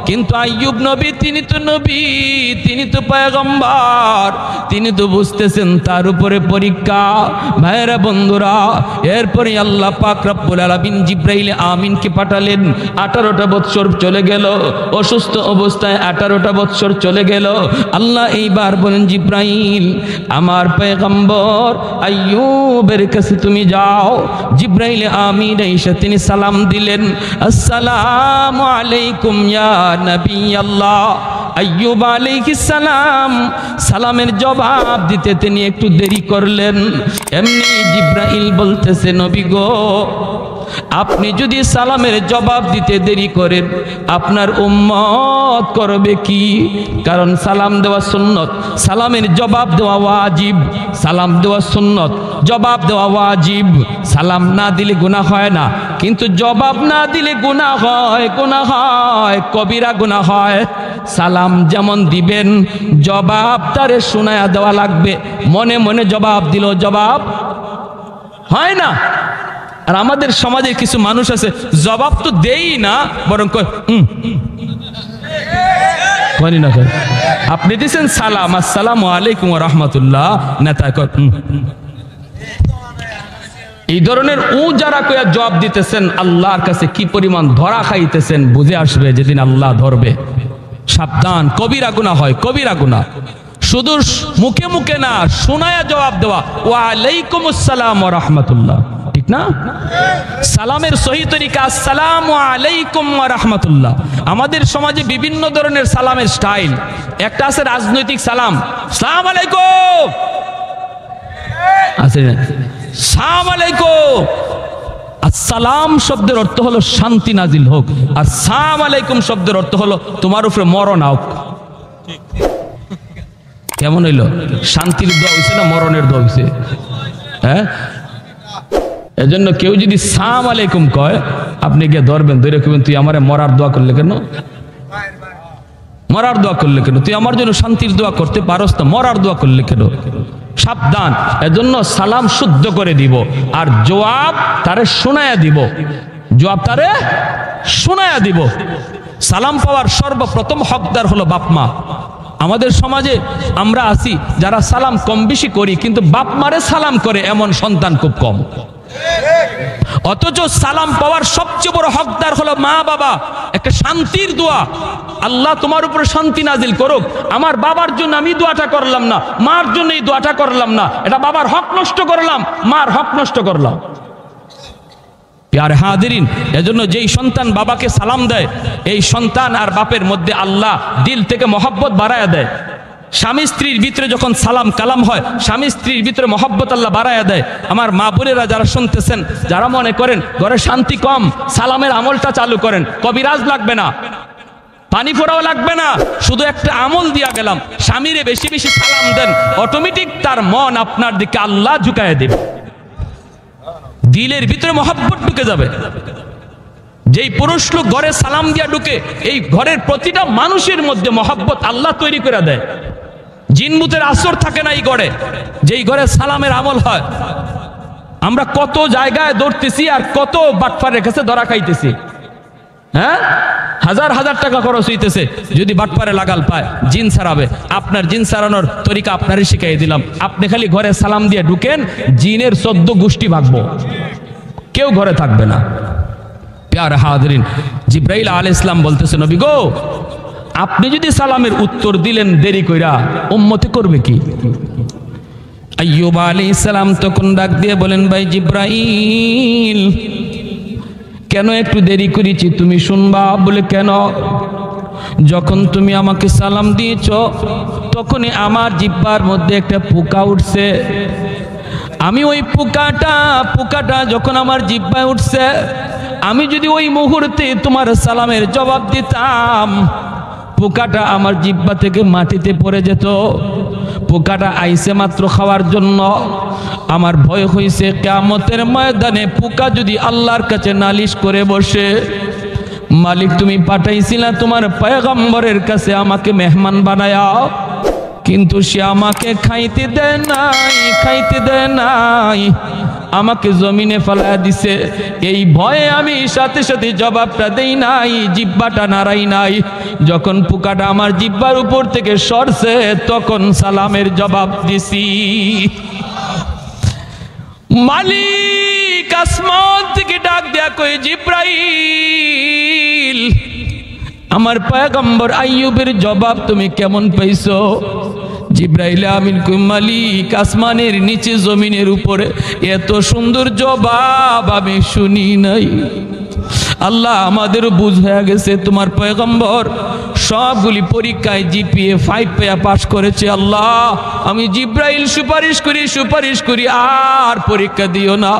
কিন্তু আইয়ুব নবী তিনি তো পয়গম্বর, তিনি তো বুঝতেছেন তার উপরে পরীক্ষা। ভাইরা বন্ধুরা, এরপরে আল্লাহ পাক রব্বুল আলামিন জিবরাইল আমিনকে পাঠালেন। 18টা বৎসর চলে গেল, অসুস্থ অবস্থায় 18টা বৎসর চলে গেল। আল্লাহ এইবার বলেন, জিবরাইল আমার পয়গম্বর আইয়ুবের কাছে তুমি যাও। জিবরাইল আমিন এসে তিনি সালাম দিলেন, আসসালামু আলাইকুম ইয়া নবী আল্লাহ। আইয়ুব আলাইহিস সালাম সালামের জবাব দিতে তিনি একটু দেরি করলেন। এমনি জিবরাইল বলতেছে, নবী গো, আপনি যদি সালামের জবাব দিতে দেরি করেন আপনার উম্মত করবে কি? কারণ সালাম দেওয়া সুন্নত, সালামের জবাব দেওয়া ওয়াজিব। সালাম দেওয়া সুন্নত, জবাব দেওয়া ওয়াজিব। সালাম না দিলে গুনাহ হয় না, কিন্তু জবাব না দিলে গুনাহ হয়, কবিরা গুনাহ হয়। সালাম যেমন দিবেন, জবাব তারে শোনায়া দেওয়া লাগবে। মনে মনে জবাব দিল জবাব হয় না। আর আমাদের সমাজে কিছু মানুষ আছে জবাব তো দেই না, বরং না। আপনি দিয়েছেন সালাম, আসসালামু আলাইকুম ওয়া রাহমাতুল্লাহ, নেতা এই ধরনের যারা কইয়া জবাব দিতেছেন, আল্লাহর কাছে কি পরিমাণ ধরা খাইতেছেন বুঝে আসবে যেদিন আল্লাহ ধরবে। সাবধান, কবিরা গুনাহ হয়, কবিরা গুনাহ। শুধু মুখে মুখে না, শোনায়া জবাব দেওয়া, ওয়া আলাইকুমুস সালাম ওয়া রাহমাতুল্লাহ, ঠিক না? সালামের সহি তরিকা আসসালামু আলাইকুম ওয়া রাহমাতুল্লাহ। আমাদের সমাজে বিভিন্ন ধরনের সালামের স্টাইল। একটা আছে রাজনৈতিক সালাম, সালাম আলাইকুম, আছে সালাম আলাইকুম। আসসালাম শব্দের অর্থ হলো শান্তি নাজিল হোক, আর সালাম আলাইকুম শব্দের অর্থ হলো তোমার উপরে মরণ হোক। কেমন হইল? শান্তির দোয়া হইছে না মরণের দোয়া হইছে? হ্যাঁ, এজন্য কেউ যদি সালাম আলাইকুম কয়, আপনি গিয়ে ধরবেন, ধরে কইবেন, তুই আমারে মরার দোয়া করলে কেন? মরার দোয়া করলে কেন? তুই আমার জন্য শান্তির দোয়া করতে পারস না, মরার দোয়া করলে কেন? সাবধান। এজন্য সালাম শুদ্ধ করে দিব, আর জবাব তারে শোনায়া দিব, জবাব তারে শোনায়া দিব। সালাম পাওয়ার সর্বপ্রথম হকদার হলো বাপ মা। আমাদের সমাজে আমরা আছি যারা সালাম কম বেশি করি, কিন্তু বাপ মারে সালাম করে এমন সন্তান খুব কম। অথচ সালাম পাওয়ার সবচেয়ে বড় হকদার হলো মা বাবা। একটা শান্তির দোয়া, আল্লাহ তোমার উপরে শান্তি নাজিল করুক। আমার বাবার জন্য আমি দোয়াটা করলাম না, মার জন্য এই দোয়াটা করলাম না, এটা বাবার হক নষ্ট করলাম, মার হক নষ্ট করলাম। প্যারে হাজিরিন, এজন্য যেই সন্তান বাবাকে সালাম দেয়, এই সন্তান আর বাপের মধ্যে আল্লাহ দিল থেকে মহব্বত বাড়ায়া দেয়। স্বামী স্ত্রীর ভিতরে যখন সালাম কালাম হয়, স্বামী স্ত্রীর ভিতরে মহব্বত আল্লাহ বাড়ায়া দেয়। আমার মা বোনেরা যারা শুনতেছেন, যারা মনে করেন ঘরে শান্তি কম, সালামের আমলটা চালু করেন। কবিরাজ লাগবে না, পানি ফোড়াও লাগবে না, শুধু একটা আমল দিয়া গেলাম, স্বামীরে বেশি বেশি সালাম দেন, অটোমেটিক তার মন আপনার দিকে আল্লাহ ঝুঁকায় দেবে, দিলের ভিতরে মহব্বত ঢুকে যাবে। যেই পুরুষ লোক ঘরে সালাম দিয়া ঢুকে, এই ঘরের প্রতিটা মানুষের মধ্যে মহব্বত আল্লাহ তৈরি করে দেয়। জিনমুতের আসর থাকে না এই ঘরে, যেই ঘরে সালামের আমল হয়। আমরা কত জায়গায় দৌড়তেছি আর কত বাটপারের কাছে ধরা খাইতেছি। হ্যাঁ, হাজার হাজার টাকা খরচ হইতেছে, যদি বাটপারে লাগাল পায় জিন সারাবে। আপনার জিন সারানোর তরিকা আপনারই শিখাই দিলাম। আপনি খালি ঘরে সালাম দিয়ে ঢুকেন, জিনের 14 গোষ্ঠী ভাগবো, কেউ ঘরে থাকবে না। প্যারে হাজিরিন, জিবরাইল আলাইহিস সালাম বলতেছে, নবী গো, আপনি যদি সালামের উত্তর দিলেন দেরি কইরা, উম্মতে করবে কি? আইয়ুব আলাইহিস সালাম তখন ডাক দিয়ে বলেন, ভাই জিবরাইল, কেন একটু দেরি করেছি তুমি শুনবা? বলে কেন? যখন তুমি আমাকে সালাম দিয়েছ, তখনই আমার জিহ্বার মধ্যে একটা পোকা উঠছে। আমি ওই পোকাটা যখন আমার জিহ্বায় উঠছে, আমি যদি ওই মুহূর্তে তোমার সালামের জবাব দিতাম, পোকাটা আমার জিহ্বা থেকে মাটিতে পড়ে যেত। পোকাটা আইছে মাত্র খাওয়ার জন্য। আমার ভয় হইছে কিয়ামতের ময়দানে পোকা যদি আল্লাহর কাছে নালিশ করে বসে, মালিক তুমি পাঠাইছিলা তোমার পয়গম্বরের কাছে আমাকে মেহমান বানায়া, কিন্তু সে আমাকে খাইতে দেয় নাই। আমাকে জমিনে ফেলা দিছে। এই ভয়ে আমি সাথে সাথে জবাবটা দেই নাই, জিহ্বাটা নাড়াই নাই। যখন পোকাটা আমার জিহ্বার উপর থেকে সরছে তখন সালামের জবাব দিছি। মালিক আসমান থেকে ডাক দেয়া কই, জিব্রাইল, আমার পয়গম্বর আইয়ুবের জবাব তুমি কেমন পাইছো? জিব্রাইল আমিন কই, মালিক আসমানের নিচে জমিনের উপরে এত সুন্দর জবাব আমি শুনি নাই। আল্লাহ আমাদের বুঝ হয়ে গেছে তোমার পয়গম্বর সবগুলি পরীক্ষায় জিপিএ 5 পেয়ে পাশ করেছে। আল্লাহ আমি জিব্রাইল সুপারিশ করি আর পরীক্ষা দিও না।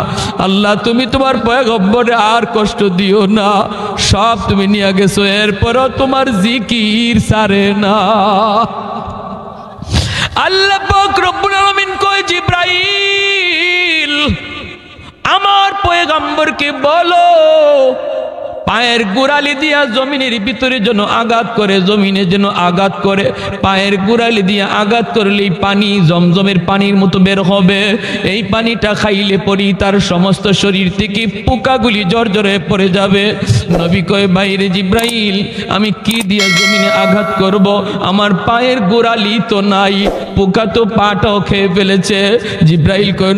আল্লাহ তুমি তোমার পয়গম্বরে আর কষ্ট দিও না, সব তুমি নিয়ে গেছো, এরপরও তোমার জিকির সারে না। আল্লাহ পাক রব্বুল আলামিন কয়, জিব্রাইল আমার পয়গম্বরকে বলো পায়ের গোড়ালি দিয়া জমিনের ভিতরে যেন আঘাত করে, জমিনে যেন আঘাত করে, পায়ের গোড়ালি দিয়া আঘাত করলেই পানি জমজমের পানির মতো বের হবে। এই পানিটা খাইলে পরি তার সমস্ত শরীর থেকে পোকাগুলি জর্জরে পড়ে যাবে। নবী কয়, বাইরে জিব্রাইল আমি কি দিয়া জমিনে আঘাত করব? আমার পায়ের গোড়ালি তো নাই, পোকা তো পাটাও খেয়ে ফেলেছে। জিব্রাইল কয়,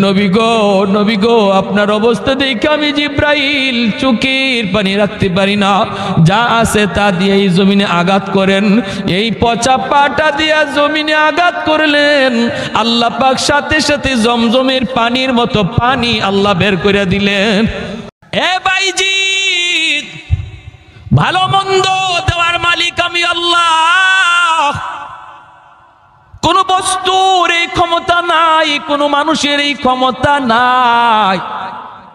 নবী গো আপনার অবস্থা দেখে আমি জিব্রাইল চোখের পানি রাখতে পারি না, যা আছে তা দিয়ে এই জমিনে আঘাত করেন। এই পচা পাটা দিয়া জমিনে আঘাত করলেন, আল্লাহ পাক সাথে সাথে জমজমের পানির মতো পানি আল্লাহ বের করে দিলেন। এ বাইজিদ, ভালো মন্দ দেওয়ার মালিক আমি আল্লাহ। কোন বস্তুর এই ক্ষমতা নাই, কোন মানুষের এই ক্ষমতা নাই।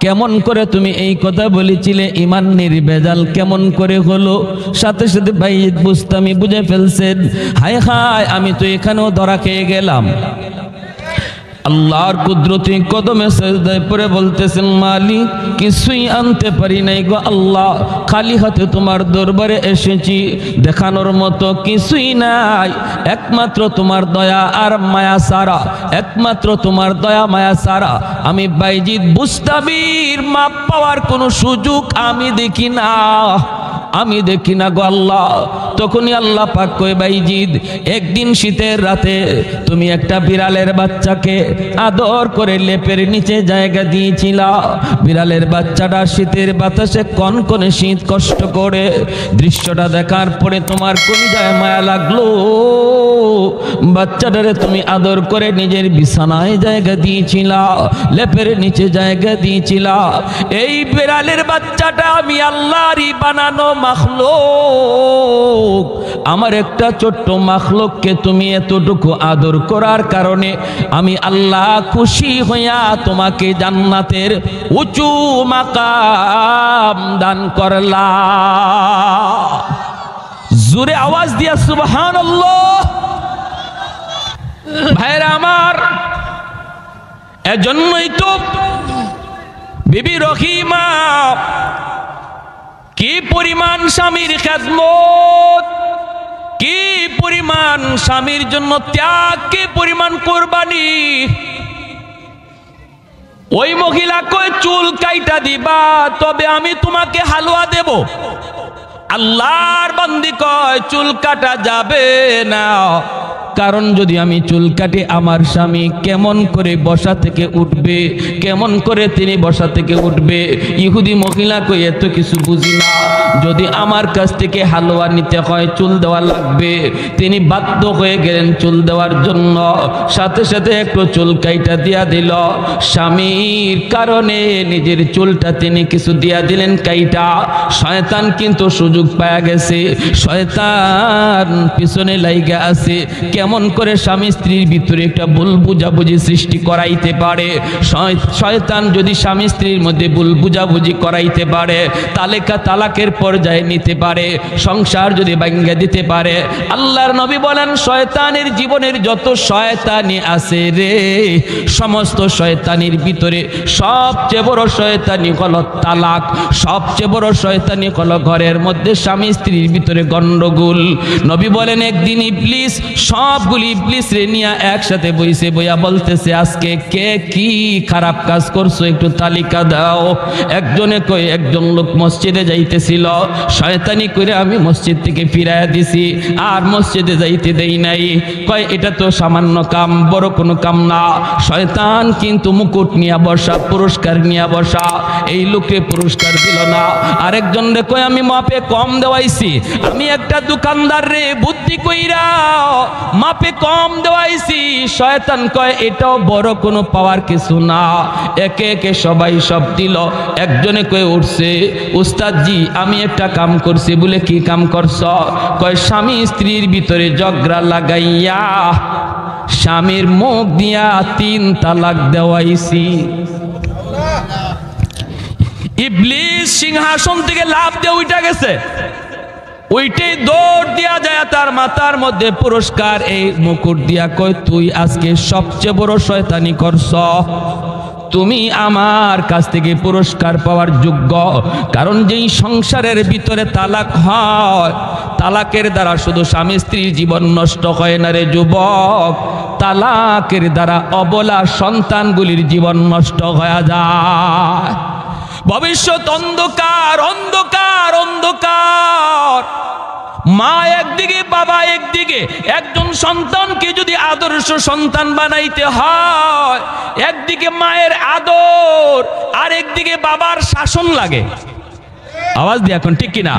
কেমন করে তুমি এই কথা বলেছিলে? ইমান নির্ভেজাল কেমন করে হলো? সাথে সাথে ভাই বুঝতামি বুঝে ফেলছেন, হায় হায় আমি তো এখানেও ধরা খেয়ে গেলাম। আল্লাহর কুদরতি কদমে সেজদায় পড়ে বলতেছেন, মালিক কিছুই আনতে পারি নাই গো আল্লাহ, খালি হাতে তোমার দরবারে এসেছি, দেখানোর মতো কিছুই নাই, একমাত্র তোমার দয়া আর মায়া সারা, একমাত্র তোমার দয়া মায়া সারা আমি বাইজিদ বুস্তাবির মাপ পাওয়ার কোনো সুযোগ আমি দেখি না, আমি দেখি না গো আল্লাহ। তখনই আল্লাহ পাক কয়, বাইজিদ একদিন শীতের রাতে তুমি একটা বিড়ালের বাচ্চাকে আদর করে লেপের নিচে জায়গা দিয়েছিলা। বিড়ালের বাচ্চাটা শীতের বাতাসে কনকনে শীত কষ্ট করে, দৃশ্যটা দেখার পরে তোমার কলিজায় মায়া লাগলো। বাচ্চাটারে তুমি আদর করে নিজের বিছানায় জায়গা দিয়েছিলা, লেপের নিচে জায়গা দিয়েছিলা। এই বিড়ালের বাচ্চাটা আমি আল্লাহরই বানানো মাখলুক। আমার একটা ছোট্ট মাখলুককে তুমি এতটুকু আদর করার কারণে আমি আল্লাহ খুশি হইয়া তোমাকে জান্নাতের উঁচু মাকাম দান করলাম। জোরে আওয়াজ দিয়া সুবহানাল্লাহ। ভাইরা আমার, এজন্যই তো বিবি রহিমা কি পরিমাণ স্বামীর খেদমত, কি পরিমাণ স্বামীর জন্য ত্যাগ, কি পরিমাণ কোরবানি। ওই মহিলা কই, চুল কাইটা দিবা তবে আমি তোমাকে হালুয়া দেব। আল্লাহর বান্দি কয়, চুল কাটা যাবে না, কারণ যদি আমি চুল কাটি আমার স্বামী কেমন করে বসা থেকে উঠবে, কেমন করে তিনি বসা থেকে উঠবে। ইহুদি মহিলা কই, এত কিছু বুঝি না, যদি আমার কাছ থেকে হালুয়া নিতে হয় চুল দেওয়া লাগবে। তিনি বাধ্য হয়ে গেলেন চুল দেওয়ার জন্য, সাথে সাথে একটু চুল কাইটা দিয়া দিল। স্বামীর কারণে নিজের চুলটা তিনি কিছু দিয়া দিলেন কাইটা। শয়তান কিন্তু সুযোগ পায়া গেছে, শয়তান পিছনে লাইগা আছে কেমন করে স্বামী স্ত্রীর ভিতরে একটা ভুল বুঝাবুঝি সৃষ্টি করাইতে পারে। শয়তান যদি স্বামী স্ত্রীর মধ্যে ভুল বুঝাবুঝি করাইতে পারে, তালাকের পর্যায়ে নিতে পারে, সংসার যদি ভাঙ্গা দিতে পারে। আল্লাহর নবী বলেন, শয়তানের জীবনের যত শয়তানি আছে রে, সমস্ত শয়তানির ভিতরে সবচেয়ে বড় শয়তানি হলো তালাক, সবচেয়ে বড় শয়তানি হলো ঘরের মধ্যে স্বামী স্ত্রীর ভিতরে গন্ডগোল। নবী বলেন, একদিন ইবলিস সব সবগুলি ইবলিস রে নিয়ে একসাথে বইছে, বইয়া বলতেছে আজকে কে কি খারাপ কাজ করছো একটু তালিকা দাও। একজনে কই একজন লোক মসজিদে যাইতেছিল, শয়তানি করে আমি মসজিদ থেকে ফিরাইয়া দিছি, আর মসজিদে যাইতে দেই নাই। কয় এটা তো সামান্য কাম, বড় কোনো কাম না। শয়তান কিন্তু মুকুট নিয়ে বসা, পুরস্কার নিয়ে বসা, এই লোকে পুরস্কার দিল না। আরেকজন রে কয় আমি মাপে কম দেওয়াইছি, আমি একটা দোকানদার রে বুদ্ধি কইরা মাপে কম দেওয়াইছি। শয়তান কয় এটাও বড় কোনো পাওয়ার কিছু না। একে একে সবাই সব দিল। একজনে কয়ে উঠছে উস্তাদজি আমি একটা কাম করছি। বলে কি কাম করছ? কয় স্বামী স্ত্রীর ভিতরে ঝগড়া লাগাইয়া স্বামীর মুখ দিয়া 3 তালাক দেওয়াইছি। ইবলিস সিংহাসন থেকে লাফ দিয়ে উঠে গেছে, ওইটাই দৌড় দিয়া যায় তার মাথার মধ্যে পুরস্কার এই মুকুট দিয়া কয় তুই আজকে সবচেয়ে বড় শয়তানি করছ, তুমি আমার কাছ থেকে পুরস্কার পাওয়ার যোগ্য। কারণ যেই সংসারের ভিতরে তালাক হয়, তালাকের দ্বারা শুধু স্বামী স্ত্রীর জীবন নষ্ট হয় না রে যুবক, তালাকের দ্বারা অবলা সন্তানগুলির জীবন নষ্ট হয়ে যায়। ভবিষ্যৎ অন্ধকার অন্ধকার অন্ধকার। মা একদিকে বাবা একদিকে, একজন সন্তানকে যদি আদর্শ সন্তান বানাইতে হয়, একদিকে মায়ের আদর আর একদিকে বাবার শাসন লাগে। আওয়াজ দিয়ে এখন ঠিক কিনা?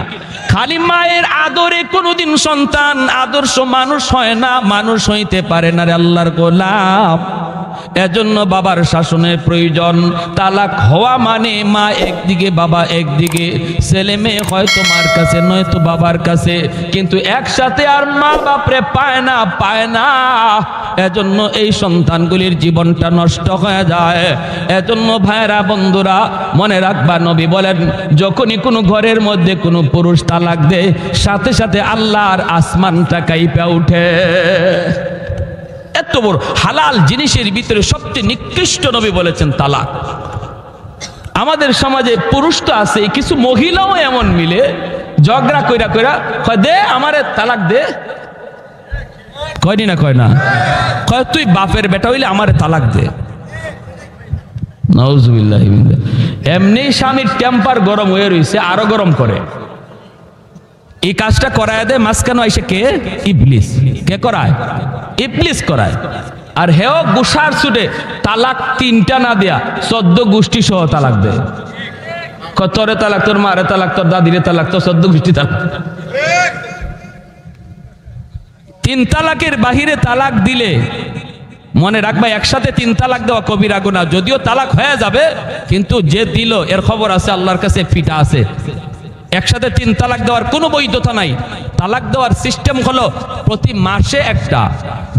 খালি মায়ের আদরে কোনোদিন সন্তান আদর্শ মানুষ হয় না, মানুষ হইতে পারে না রে আল্লাহর গোলাম। এজন্য বাবার শাসনের প্রয়োজন। তালাক হওয়া মানে মা একদিকে বাবা একদিকে, ছেলে মেয়ে হয়তো মার কাছে নয়তো বাবার কাছে, কিন্তু একসাথে আর মা বাপরে পায় না পায় না। এজন্য এই সন্তানগুলির জীবনটা নষ্ট হয়ে যায়। এজন্য ভাইরা বন্ধুরা মনে রাখবা, নবী বলেন যখনই কোনো ঘরের মধ্যে কোনো পুরুষ তালাক দেয়, সাথে সাথে আল্লাহর আসমানটা কাঁপে ওঠে। এত বড় হালাল জিনিসের ভিতরে সবচেয়ে নিকৃষ্ট নবী বলেছেন তালাক। আমাদের সমাজে পুরুষ তো আছে, কিছু মহিলাও এমন মিলে ঝগড়া কইরা কইরা কয় দে আমারে তালাক দে। কয়নি না কয় না? কয় তুই বাপের বেটা হইলে আমারে তালাক দে। নাউজুবিল্লাহ। এমনি স্বামীর টেম্পার গরম হয়ে রয়েছে, আরো গরম করে। এই কাজটা করায় দেয় মাঝখানে এসে কে? ইবলিস। কে করায়? ইবলিস করায়। আর হেও গুসার ছুটে তালাক 3টা না দেয়া 14 গোষ্ঠী সহ তালাক দেয়। তোরে তালাক, তোর মারে তালাক, তোর দাদিরে তালাক, তোর 14 গোষ্ঠী তালাক। 3 তালাকের বাহিরে তালাক দিলে মনে রাখবা একসাথে 3 তালাক দেওয়া কবিরা গুনাহ। যদিও তালাক হয়ে যাবে, কিন্তু যে দিল এর খবর আছে আল্লাহর কাছে, ফিটা আছে। একসাথে 3 তালাক দেওয়ার কোনো বৈধতা নাই। তালাক দেওয়ার সিস্টেম হলো প্রতি মাসে একটা।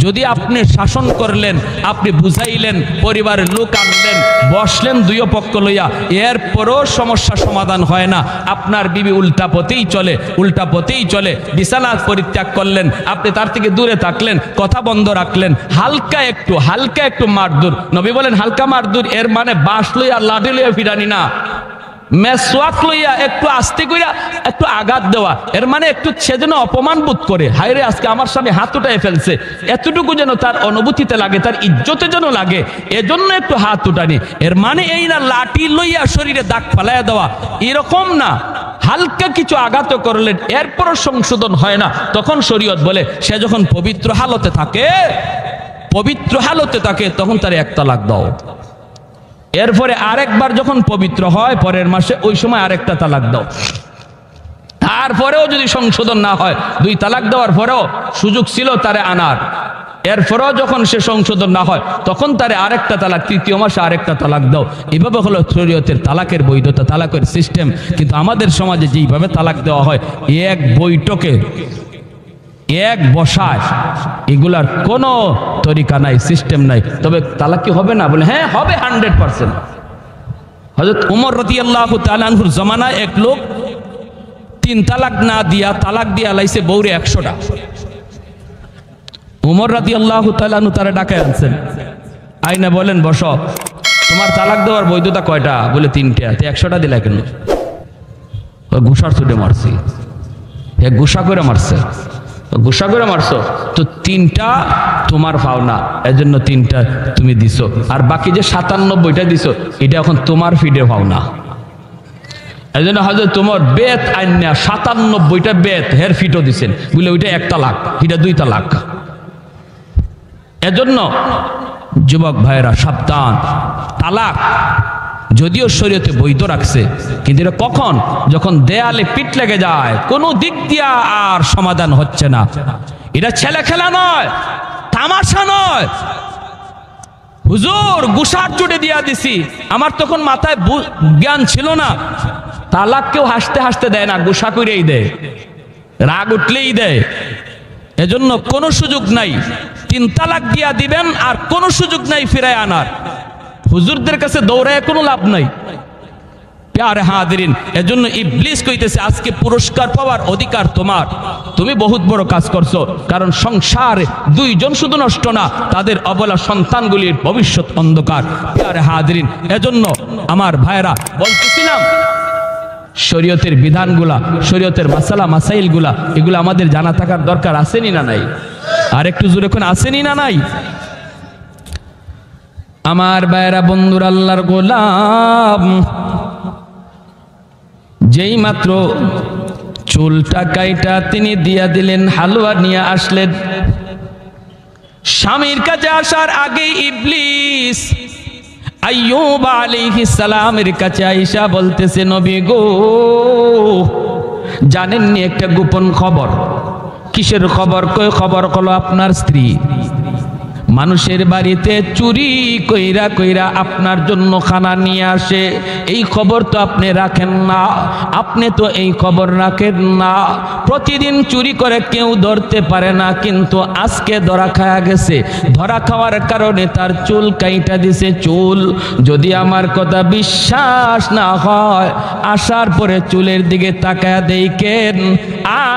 যদি আপনি শাসন করলেন, আপনি বুঝাইলেন, পরিবারের লোক আনলেন, বসলেন 2 পক্ষ লইয়া, এরপরও সমস্যা সমাধান হয় না, আপনার বিবি উল্টা পথেই চলে, উল্টা পথেই চলে, বিছানা পরিত্যাগ করলেন, আপনি তার থেকে দূরে থাকলেন, কথা বন্ধ রাখলেন, হালকা একটু মারদুর। নবী বলেন হালকা মারদুর এর মানে বাঁশ লইয়া লাঠি লইয়া ফিরানি না, মেসওয়াক লইয়া একটু আস্তে কইরা একটু আঘাত দেওয়া। এর মানে একটু সে যেন অপমান বোধ করে, হায় রে আজকে আমার সামনে হাত উঠায় ফেলছে, এতটুকু যেন তার অনুভূতিতে লাগে, তার ইজ্জতে যেন লাগে, এজন্য একটু হাত উঠানি। এর মানে এই না লাঠি লইয়া শরীরে দাগ ফালাইয়া দেওয়া, এরকম না। হালকা কিছু আঘাত করলেন, এরপরও সংশোধন হয় না, তখন শরীয়ত বলে সে যখন পবিত্র হালতে থাকে তখন তার 1 তালাক দাও। এরপরে আরেকবার যখন পবিত্র হয় পরের মাসে, ওই সময় আরেকটা তালাক দাও। তারপরেও যদি সংশোধন না হয়, 2 তালাক দেওয়ার পরেও সুযোগ ছিল তারে আনার, এরপরেও যখন সে সংশোধন না হয় তখন তারে আরেকটা তালাক, 3য় মাসে আরেকটা তালাক দাও। এভাবে হলো শরীয়তের তালাকের বৈধতা, তালাকের সিস্টেম। কিন্তু আমাদের সমাজে যেইভাবে তালাক দেওয়া হয়, এক বৈঠকে এক বসায়, এগুলার কোনো তরিকা নাই, সিস্টেম নাই। তবে তালাক কি হবে না? বলে হ্যাঁ হবে 100%। হযরত ওমর রাদিয়াল্লাহু তাআলা আনহুর জামানায় এক লোক 3 তালাক না দিয়া তালাক দিয়া লাইছে বউরে 100টা। ওমর রাদিয়াল্লাহু তাআলা আনহু তারা ডাকায় আনছেন, আইনা বলেন বসো, তোমার তালাক দেওয়ার বৈধতা কয়টা? বলে 3টা। তো 100টা দিলা কেন? গুসার ছুটে মারছি, গুসা করে মারছে। গুসা করে মারছো তো 3টা তোমার পাওনা, এজন্য 3টা তুমি দিছো, আর বাকি যে 97টা দিছো এটা এখন তোমার ফিডে পাওনা। এজন্য হযরত তোমার বেত আইনা 97টা বেত হের ফিটও দিছেন, বলে ওইটা 1 তালাক, এটা 2 তালাক। এজন্য যুবক ভাইরা সাবধান, তালাক যদিও শরীয়তে বৈধ রাখছে, কিন্তু এটা কখন? যখন দেয়ালে পিঠ লেগে যায়, কোনো দিক দিয়া আর সমাধান হচ্ছে না। এটা ছেলে খেলা নয়, তামাশা নয়। হুজুর গুসার চুটে দিয়া দিছি, আমার তখন মাথায় জ্ঞান ছিল না। তালাক কেউ হাসতে হাসতে দেয় না, গুসা করেই দেয়, রাগ উঠলেই দেয়। এজন্য কোনো সুযোগ নাই, 3 তালাক দিয়া দিবেন আর কোনো সুযোগ নাই ফিরায় আনার। হুজুরদের কাছে দৌড়ায় কোনো লাভ নাই। প্যারে হাজিরিন, এজন্য ইবলিস কইতেছে আজকে পুরস্কার পাওয়ার অধিকার তোমার, তুমি বহুত বড় কাজ করছো। কারণ সংসারে 2 জন শুধু নষ্ট না, তাদের অবলা সন্তানগুলির ভবিষ্যৎ অন্ধকার। প্যারে হাজিরিন, এজন্য আমার ভাইরা বলতেছিলাম শরীয়তের বিধানগুলা, শরীয়তের মাসালা মাসাইলগুলা, এগুলো আমাদের জানা থাকার দরকার আসেনি না নাই? আর একটু জোরে কোন আসেনি না নাই? আমার ভাইরা বন্ধুর আল্লাহর গোলাম যেই মাত্র চুলটা কাইটা তিনি দিয়া দিলেন, হালুয়া নিয়ে আসলেন। স্বামীর কাছে আসার আগে ইবলিস আইয়ুব আলাইহিস সালামের কাছে আয়েশা বলতেছে, নবী গো জানেননি একটা গোপন খবর? কিসের খবর? কই খবর হলো আপনার স্ত্রী মানুষের বাড়িতে চুরি কইরা কইরা আপনার জন্য খানা নিয়ে আসে। এই খবর তো আপনি রাখেন না, আপনি তো এই খবর রাখেন না। প্রতিদিন চুরি করে কেউ ধরতে পারে না, কিন্তু আজকে ধরা খাওয়া গেছে। ধরা খাওয়ার কারণে তার চুল কাইটা দিছে। চুল যদি আমার কথা বিশ্বাস না হয়, আসার পরে চুলের দিকে তাকায়া দেখেন,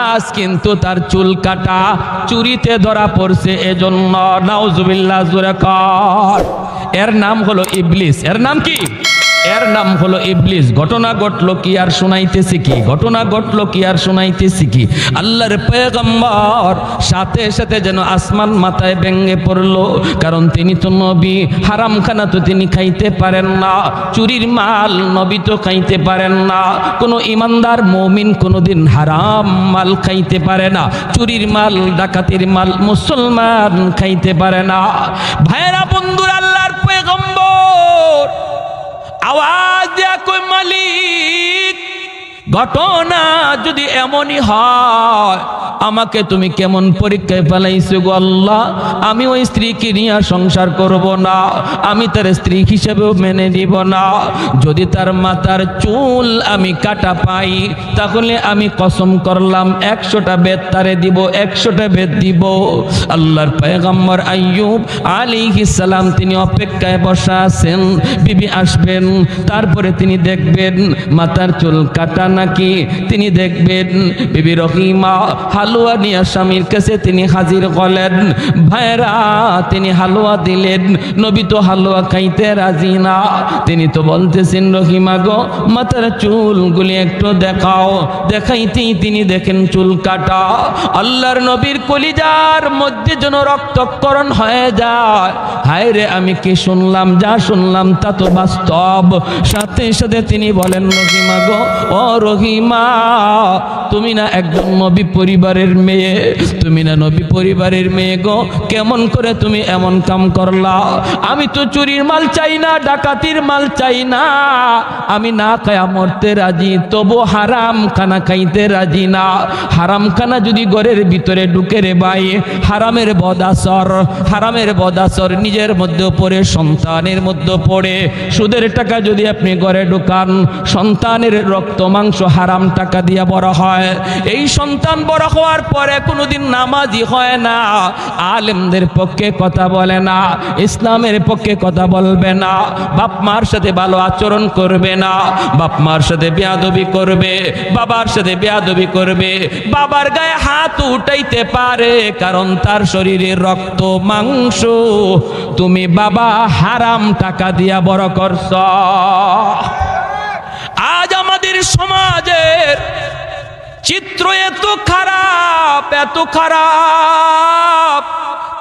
আজ কিন্তু তার চুল কাটা চুরিতে ধরা পড়ছে। এজন্য নাউজুবিল্লাহ জোরে কর। এর নাম হলো ইবলিস। এর নাম কি? এর নাম হলো ইবলিস। ঘটনা ঘটলো কি আর শুনাইতেছি কি? ঘটনা ঘটলো কি আর শুনাইতেছি কি? আল্লাহর পয়গম্বর সাথে সাথে যেন আসমান মাথায় ভেঙে পড়লো, কারণ তিনি তো নবী। হারাম খানা তো তিনি খাইতে পারেন না, চুরির মাল নবী তো খাইতে পারেন না। কোনো ইমানদার মুমিন কোনোদিন হারাম মাল খাইতে পারে না, চুরির মাল ডাকাতির মাল মুসলমান খাইতে পারে না। ভাইরা বন্ধুরা, আল্লাহর পয়গম্বর আওয়াজ দেয়া কই, মালিক ঘটনা যদি এমনই হয়, আমাকে তুমি কেমন পরীক্ষায় ফেলাইছো গো আল্লাহ। আমি ওই স্ত্রীকে নিয়ে সংসার করব না, আমি তার স্ত্রী হিসেবেও মেনে নিব না। যদি তার মাথার চুল আমি কাটা পাই, তাহলে আমি কসম করলাম 100টা বেত তারে দিব, 100টা বেত দিব। আল্লাহর পয়গম্বর আইয়ুব আলাইহিস সালাম তিনি অপেক্ষায় বসা আছেন, বিবি আসবেন, তারপরে তিনি দেখবেন মাথার চুল কাটা নাকি। তিনি দেখবেন বিবি রহিমা হালুয়া নিয়ে স্বামীর কাছে তিনি হাজির হলেন। ভাইরা তিনি হালুয়া দিলেন, নবী তো হালুয়া খাইতে রাজি না। তিনি তো বলতেছেন, রহিমা গো মাথার চুলগুলি একটু দেখাও। দেখাইতেই তিনি দেখেন চুল কাটা। আল্লাহর নবীর কলিজার মধ্যে যেন রক্তক্ষরণ হয়ে যায়। হায় রে, আমি কি শুনলাম? যা শুনলাম তা তো বাস্তব। সাথে সাথে তিনি বলেন, রহিমা গো, ও রহিমা, তুমি না একজন নবী পরিবারের মেয়ে, তুমি না নবী পরিবারের মেয়ে গো, কেমন করে তুমি এমন কাম করলা? আমি তো চুরির মাল চাই না, ডাকাতির মাল চাই না, আমি না খায়া মরতে রাজি, তবু হারাম খানা খাইতে রাজি না। হারাম খানা যদি ঘরের ভিতরে ঢুকে রে ভাই, হারামের বদাসর, হারামের বদাসর নিজের মধ্যে পড়ে, সন্তানের মধ্যে পড়ে। সুদের টাকা যদি আপনি ঘরে ঢুকান, সন্তানের রক্ত মাংস হারাম টাকা দিয়ে বড় হয়। এই সন্তান বড় হওয়ার পরে কোনোদিন নামাজি হয় না, আলেমদের পক্ষে কথা বলে না, ইসলামের পক্ষে কথা বলবে না, বাপ মার সাথে ভালো আচরণ করবে না, বাপ মার সাথে বেয়াদবি করবে, বাবার সাথে বেয়াদবি করবে, বাবার গায়ে হাত উঠাইতে পারে, কারণ তার শরীরে রক্ত মাংস তুমি বাবা হারাম টাকা দিয়া বড় করছ। আজ আমাদের সমাজের চিত্র এত খারাপ, এত খারাপ,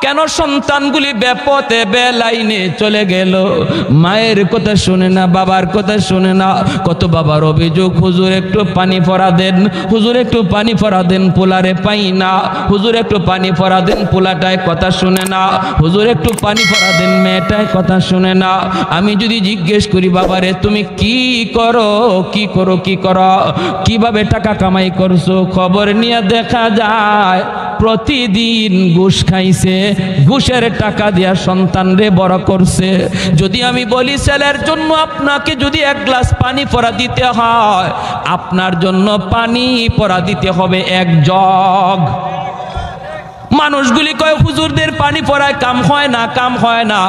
কেন সন্তানগুলি বেপথে বেলাইনে চলে গেল? মায়ের কথা শুনে না, বাবার কথা শুনে না। কত বাবার অভিযোগ, হুজুর একটু পানি ফোরা দেন, হুজুর একটু পানি ফোরা দেন, পোলারে পাই না। হুজুর একটু পানি ফোরা দেন, পোলাটায় কথা শুনে না। হুজুর একটু পানি ফোরা দেন, মেয়েটায় কথা শুনে না। আমি যদি জিজ্ঞেস করি, বাবারে তুমি কি করো, কি করো, কি করো, কিভাবে টাকা কামাই করছো, খবর নিয়ে দেখা যায় প্রতিদিন ঘুষ খাইছে, ঘুষের টাকা দিয়া সন্তান রে বড় করছে। যদি আমি বলি ছেলের জন্য আপনাকে যদি এক গ্লাস পানি পরা দিতে হয়, আপনার জন্য পানি পরা দিতে হবে এক জগ। মানুষগুলি কয় হুজুরদের পানি পড়ায় কাম হয় না, কাম হয় না।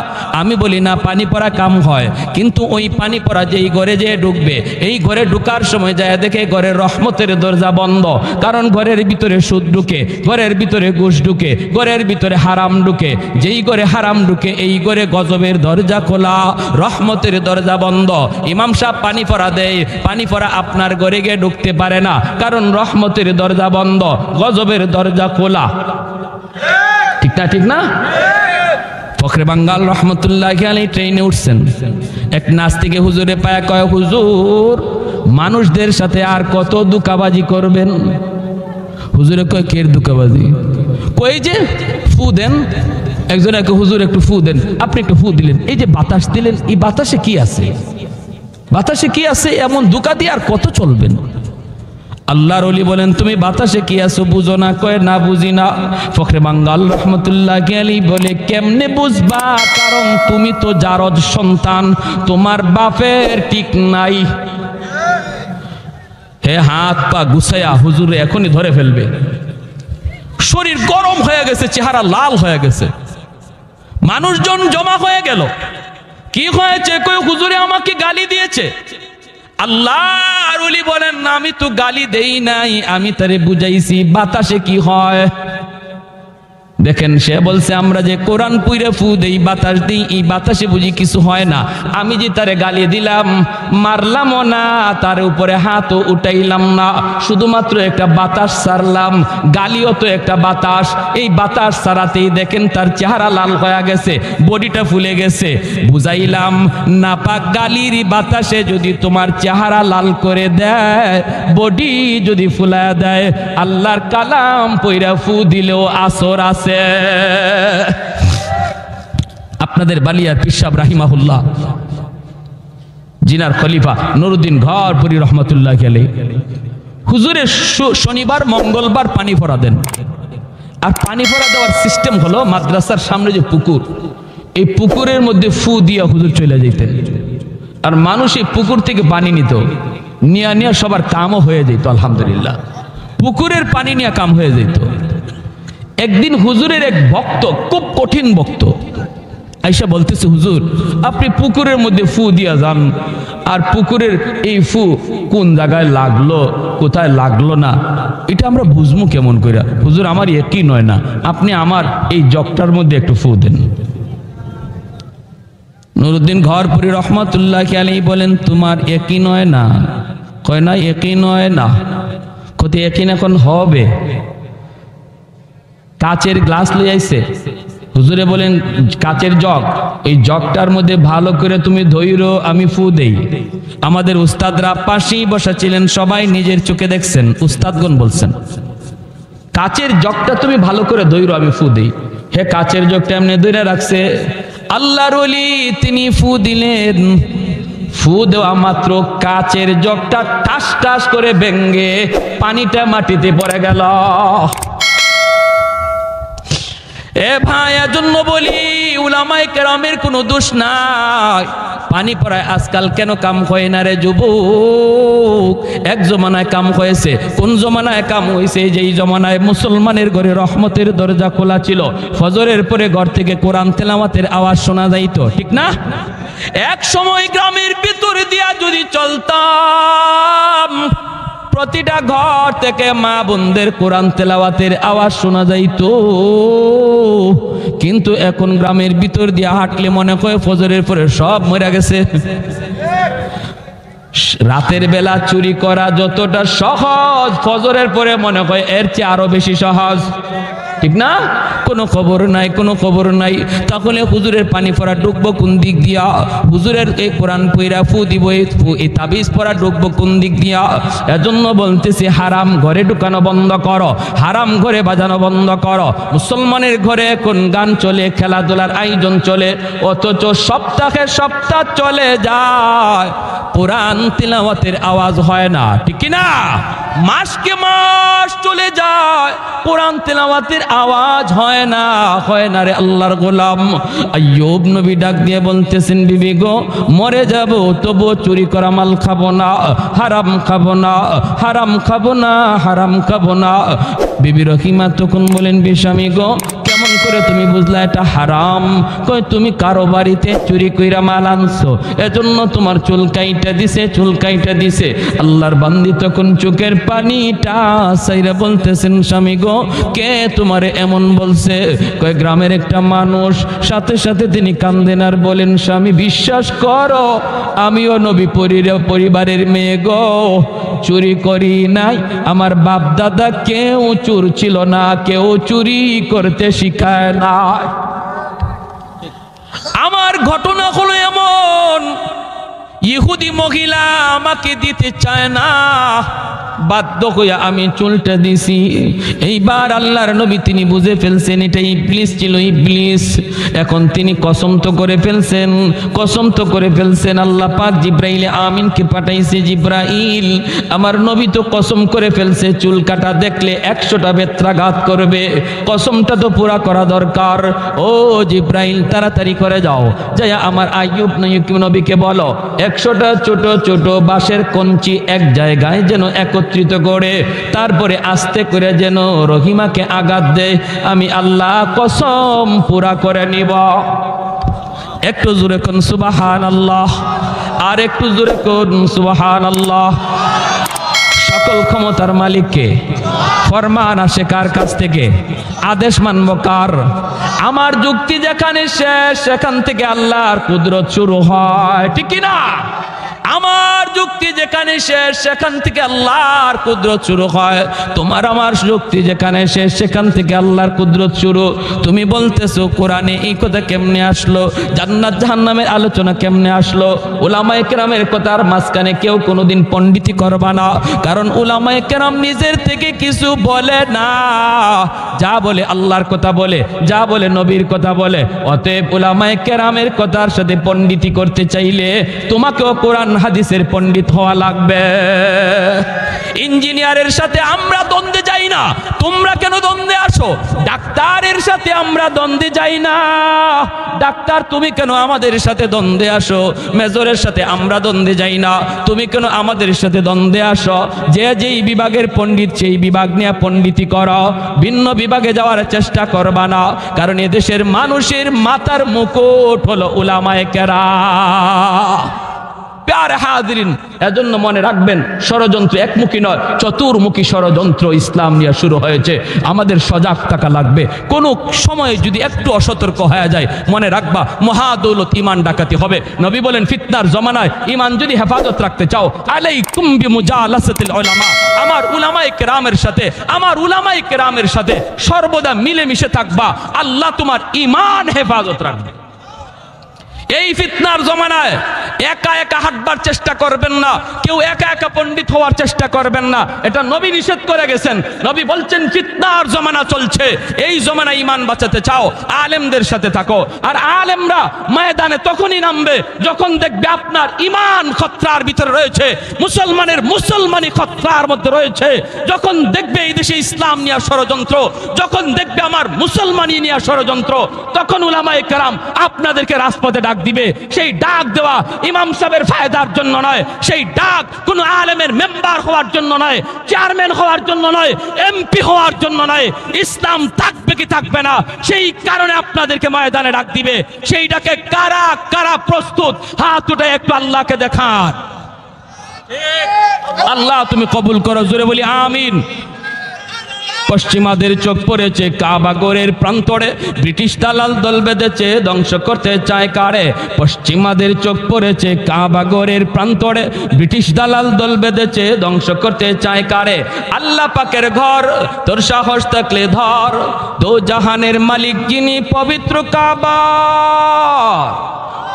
আমি বলি না, পানি পড়া কাম হয়, কিন্তু ওই পানি পড়া যেই ঘরে যে ঢুকবে, এই ঘরে ঢুকার সময় যায় দেখে ঘরের রহমতের দরজা বন্ধ। কারণ ঘরের ভিতরে সুদ ঢুকে, ঘরের ভিতরে ঘুষ ঢুকে, ঘরের ভিতরে হারাম ঢুকে। যেই ঘরে হারাম ঢুকে এই ঘরে গজবের দরজা খোলা, রহমতের দরজা বন্ধ। ইমাম সাহেব পানি পড়া দেয়, পানি পড়া আপনার ঘরে গিয়ে ঢুকতে পারে না, কারণ রহমতের দরজা বন্ধ, গজবের দরজা খোলা। ঠিক না, ঠিক না? ফখরে বাঙ্গাল রহমতুল্লাহি আলাইহি ট্রেনে উঠছেন, এক নাস্তিকে হুজুরে পায়া কয়, হুজুর মানুষদের সাথে আর কত দুকাবাজি করবেন? হুজুরে কয়, কের দুকাবাজি? কই যে ফু দেন। একজন একে, হুজুর একটু ফু দেন। আপনি একটু ফু দিলেন, এই যে বাতাস দিলেন, এই বাতাসে কি আছে? বাতাসে কি আছে? এমন দুকা দিয়ে আর কত চলবেন? আল্লাহর ওলি বলেন, তুমি বাতাসে কি আছো বুঝো না? কয়, না বুঝি না। ফখরে বাঙ্গাল রহমতুল্লাহি আলাইহি বলে, কেমনে বুঝবা? কারণ তুমি তো জারজ সন্তান, তোমার বাপের ঠিক নাই। হে হাত পা গুছাইয়া হুজুরে এখনই ধরে ফেলবে। শরীর গরম হয়ে গেছে, চেহারা লাল হয়ে গেছে, মানুষজন জমা হয়ে গেল। কি হয়েছে? কয়, হুজুরে আমাকে গালি দিয়েছে। আল্লাহর ওলি বলেন, না আমি তো গালি দেই নাই, আমি তারে বুঝাইছি বাতাসে কি হয়। দেখেন, সে বলছে আমরা যে কোরআন পুইরা ফু দেই, বাতাস দিই, এই বাতাসে বুঝি কিছু হয় না। আমি যে তারে গালি দিলাম, মারলামও না, তার উপরে হাতও উঠাইলাম না, শুধুমাত্র একটা বাতাস ছাড়লাম। গালিও তো একটা বাতাস, এই বাতাস ছাড়াতেই দেখেন তার চেহারা লাল হয়ে গেছে, বডিটা ফুলে গেছে। বুঝাইলাম, নাপাক গালির বাতাসে যদি তোমার চেহারা লাল করে দেয়, বডি যদি ফুলায় দেয়, আল্লাহর কালাম পইরা ফু দিলেও আসর আছে। আপনাদের বালিয়ার পীর সাহেব রাহিমাহুল্লাহ, জিনার খলিফা নুরউদ্দিন ঘরপুরি রহমতুল্লাহি আলাইহি, হুজুরের শনিবার মঙ্গলবার পানি ভরা দেন। আর পানি ভরা দেওয়ার সিস্টেম হলো, মাদ্রাসার সামনে যে পুকুর, এই পুকুরের মধ্যে ফু দিয়া হুজুর চলে যেতেন। আর মানুষ এই পুকুর থেকে পানি নিত, নিয়া নিয়া সবার কামও হয়ে যেত। আলহামদুলিল্লাহ, পুকুরের পানি নিয়ে কাম হয়ে যেত। একদিন হুজুরের এক ভক্ত, খুব কঠিন ভক্ত, আইসা বলতেছে, হুজুর আপনি পুকুরের মধ্যে ফু দিয়া যান, আর পুকুরের এই ফু কোন জায়গায় লাগলো, কোথায় লাগলো না, এটা আমরা বুঝবো কেমন করে? হুজুর আমার একই নয় না, আপনি আমার এই জগটার মধ্যে একটু ফু দেন। নুরউদ্দিন ঘরপুরি রহমতুল্লাহি আলাইহি বলেন, তোমার একই নয় না? কয় না, একই নয় না। কত একই এখন হবে? কাচের গ্লাস লই আইছে, হুজুরে বলেন কাচের জগ, এই জগটার মধ্যে ভালো করে তুমি ধইরো, আমি ফু দেই। আমাদের উস্তাদরা পাশেই বসা ছিলেন, সবাই নিজের চোখে দেখছেন, উস্তাদগণ বলছেন কাচের জগটা তুমি ভালো করে ধইরো, আমি ফু দেই। হে কাচের জগটা এমনি ধইরা রাখছে। আল্লাহর ওলি তিনি ফু দিলেন, ফু দেওয়া মাত্র কাচের জগটা টাস টাস করে ভেঙ্গে পানিটা মাটিতে পড়ে গেল। এ ভাই, এজন্য বলি উলামায়ে কেরামের কোনো দোষ নাই। পানি পড়ায় আজকাল কেন কাম হয় না রে যুবক? এক জমানায় কাম হয়েছে। কোন জমানায় কাম হয়েছে? যেই জমানায় মুসলমানের ঘরে রহমতের দরজা খোলা ছিল, ফজরের পরে ঘর থেকে কোরআন তেলাওয়াতের আওয়াজ শোনা যাইত, ঠিক না? এক সময় গ্রামের ভিতর দিয়া যদি চলতাম, প্রতিটা ঘর থেকে মা বোনদের কোরআন তেলাওয়াতের আওয়াজ শোনা যাইত। কিন্তু এখন গ্রামের ভিতর দিয়ে হাঁটলে মনে হয় ফজরের পরে সব মরে গেছে। রাতের বেলা চুরি করা যতটা সহজ, ফজরের পরে মনে হয় এর চেয়ে আরো বেশি সহজ, ঠিক না? কোনো খবর নাই, কোনো খবর নাই। তাহলে হুজুরের পানি পড়া ঢুকবো কোন দিক দিয়া? হুজুরের এই কোরআন পইরা ফু দিব, এই তাবিজ পড়া ঢুকবো কোন দিক দিয়া? এজন্য বলতেছি হারাম ঘরে ঢুকানো বন্ধ করো, হারাম ঘরে বাজানো বন্ধ করো। মুসলমানের ঘরে কোন গান চলে, খেলাধুলার আয়োজন চলে, অথচ সপ্তাহে সপ্তাহ চলে যায়, কোরআন তিলাওয়াতের আওয়াজ হয় না, ঠিক না? মাসকে মাস চলে যায়, কোরআন তিলাওয়াতের আওয়াজ হয় না, হয় না রে আল্লাহর গোলাম। আইয়ুব নবী ডাক দিয়ে বলতেছেন, বিবি গো মরে যাব তবু চুরি করা মাল খাবো না, হারাম খাবো না, হারাম খাবো না, হারাম খাবো না। বিবি রহিমা তখন বলেন, বিস্বামী গো কেমন করে তুমি বুঝলা এটা হারাম? কই তুমি কারো বাড়িতে চুরি কইরা মাল আনছো, এজন্য তোমার চুল কাইটা দিছে, চুল কাইটা দিছে। আল্লাহর বান্দি তখন চোখের পানিটা সাইরা বলতেছেন, স্বামী গো কে তোমারে এমন বলছে? কয় গ্রামের একটা মানুষ। সাথে সাথে তিনি কান্দেন আর বলেন, স্বামী বিশ্বাস করো আমিও নবী পরিবারের মেয়ে গো, চুরি করি নাই, আমার বাপ দাদা কেউ চোর ছিল না, কেউ চুরি করতে শিখায় না। আমার ঘটনা হলো এমন, ইহুদি মহিলা আমাকে দিতে চায় না, বাধ্য হইয়া আমি চুলটা দিছি। এইবার আল্লাহর নবী তিনি বুঝে ফেলছেন এটা ইবলিস ছিল, ইবলিস। এখন তিনি কসম তো করে ফেলছেন, কসম তো করে ফেলছেন। আল্লাহ পাক জিব্রাইল আমিনকে পাঠাইছে, জিব্রাইল আমার নবী তো কসম করে ফেলছে চুল কাটা দেখলে 100টা বেত্রাঘাত করবে, কসমটা তো পুরা করা দরকার। ও জিব্রাইল তাড়াতাড়ি করে যাও, যাইয়া আমার আইয়ুব নবীকে বলো 100টা ছোট ছোট বাঁশের কঞ্চি এক জায়গায় যেন একত্রিত করে তারপরে আস্তে করে যেন রহিমাকে আঘাত দেয়, আমি আল্লাহ কসম পুরা করে নিব। একটু জোরে কোন সুবহানাল্লাহ, আর একটু জোরে কোন সুবহানাল্লাহ। সকল ক্ষমতার মালিককে, ফরমান আসে কার কাছ থেকে? আদেশ মানব কার? আমার যুক্তি যেখানে শেষ সেখান থেকে আল্লাহর কুদরত শুরু হয়, ঠিক না? আমার যুক্তি যেখানে শেষ সেখান থেকে আল্লাহর কুদরত শুরু হয়। তোমার আমার যুক্তি যেখানে শেষ সেখান থেকে আল্লাহর কুদরত শুরু। তুমি বলতেছো কোরআনে এই কথা কেমনে আসলো, জান্নাত জাহান্নামের আলোচনা কেমনে আসলো? উলামায়ে কেরামের কথার মাঝখানে কেউ কোনোদিন পণ্ডিতি করবা না, কারণ উলামায়ে কেরাম নিজের থেকে কিছু বলে না, যা বলে আল্লাহর কথা বলে, যা বলে নবীর কথা বলে। অতএব উলামায়ে কেরামের কথার সাথে পণ্ডিতি করতে চাইলে তোমাকেও কোরআন হাদিসের পণ্ডিত হওয়া লাগবে। ইঞ্জিনিয়ারের সাথে আমরা দ্বন্দ্বে যাই না, তোমরা কেন দ্বন্দ্বে আসো? ডাক্তারের সাথে আমরা দ্বন্দ্বে যাই না, ডাক্তার তুমি কেন আমাদের সাথে দ্বন্দ্বে আসো? মেজরের সাথে আমরা দ্বন্দ্বে যাই না, তুমি কেন আমাদের সাথে দ্বন্দ্বে আসো? যে যেই বিভাগের পণ্ডিত সেই বিভাগ নিয়ে পণ্ডিতি করো, ভিন্ন বিভাগে যাওয়ার চেষ্টা করবা না, কারণ এদেশের মানুষের মাথার মুকুট হলো উলামায়ে কেরাম। প্যারে হাজিরিন, এজন্য মনে রাখবেন ষড়যন্ত্র একমুখী নয়, চতুর্মুখী ষড়যন্ত্র ইসলাম নিয়ে শুরু হয়েছে। আমাদের সজাগ থাকা লাগবে। কোন সময় যদি একটু অসতর্ক হয়ে যায় মনে রাখবা মহাদৌলত ইমান ডাকাতি হবে। নবী বলেন ফিতনার জমানায় ইমান যদি হেফাজত রাখতে চাও আলাইকুম বিমুজালাসাতিল উলামা, আমার উলামায়ে কেরামের সাথে, আমার উলামায়ে কেরামের সাথে সর্বদা মিলেমিশে থাকবা, আল্লাহ তোমার ইমান হেফাজত রাখবে। এই ফিতনার জমানায় একা একা হাঁটবার চেষ্টা করবেন না, কেউ একা একা পণ্ডিত হওয়ার চেষ্টা করবেন না, এটা নবী নিষেধ করে গেছেন। নবী বলছেন ফিতনার জমানা চলছে, এই জমানায় ইমান বাঁচাতে চাও আলেমদের সাথে থাকো। আর আলেমরা ময়দানে তখনই নামবে যখন দেখবে আপনার ইমান খতরার ভিতরে রয়েছে, মুসলমানের মুসলমানি খতরার মধ্যে রয়েছে, যখন দেখবে এই দেশে ইসলাম নিয়ে ষড়যন্ত্র, যখন দেখবে আমার মুসলমানি নিয়ে ষড়যন্ত্র, তখন উলামায়ে কেরাম আপনাদেরকে রাজপথে ডাক দিবে। সেই ডাক দেওয়া ইমাম সাহেবের ফায়দার জন্য নয়, সেই ডাক কোন আলেমের মেম্বার হওয়ার জন্য নয়, চেয়ারম্যান হওয়ার জন্য নয়, এমপি হওয়ার জন্য নয়। ইসলাম থাকবে কি থাকবে না সেই কারণে আপনাদেরকে ময়দানে ডাক দিবে। সেই ডাকে কারা কারা প্রস্তুত হাত উঠে একটু আল্লাহকে দেখান। আল্লাহ তুমি কবুল করো, জোরে বলি আমিন। পশ্চিমাদের চোখ পড়েছে কাবা গড়ের প্রান্তরে, ব্রিটিশ দালাল দল বেঁধেছে ধ্বংস করতে চায় কারে। পশ্চিমাদের চোখ পড়েছে কাবা গড়ের প্রান্তরে, ব্রিটিশ দালাল দল বেঁধেছে ধ্বংস করতে চায় কারে। আল্লাহ পাকের ঘর তোর সাহস থাকলে ধর, দো জাহানের মালিক যিনি পবিত্র কাবা।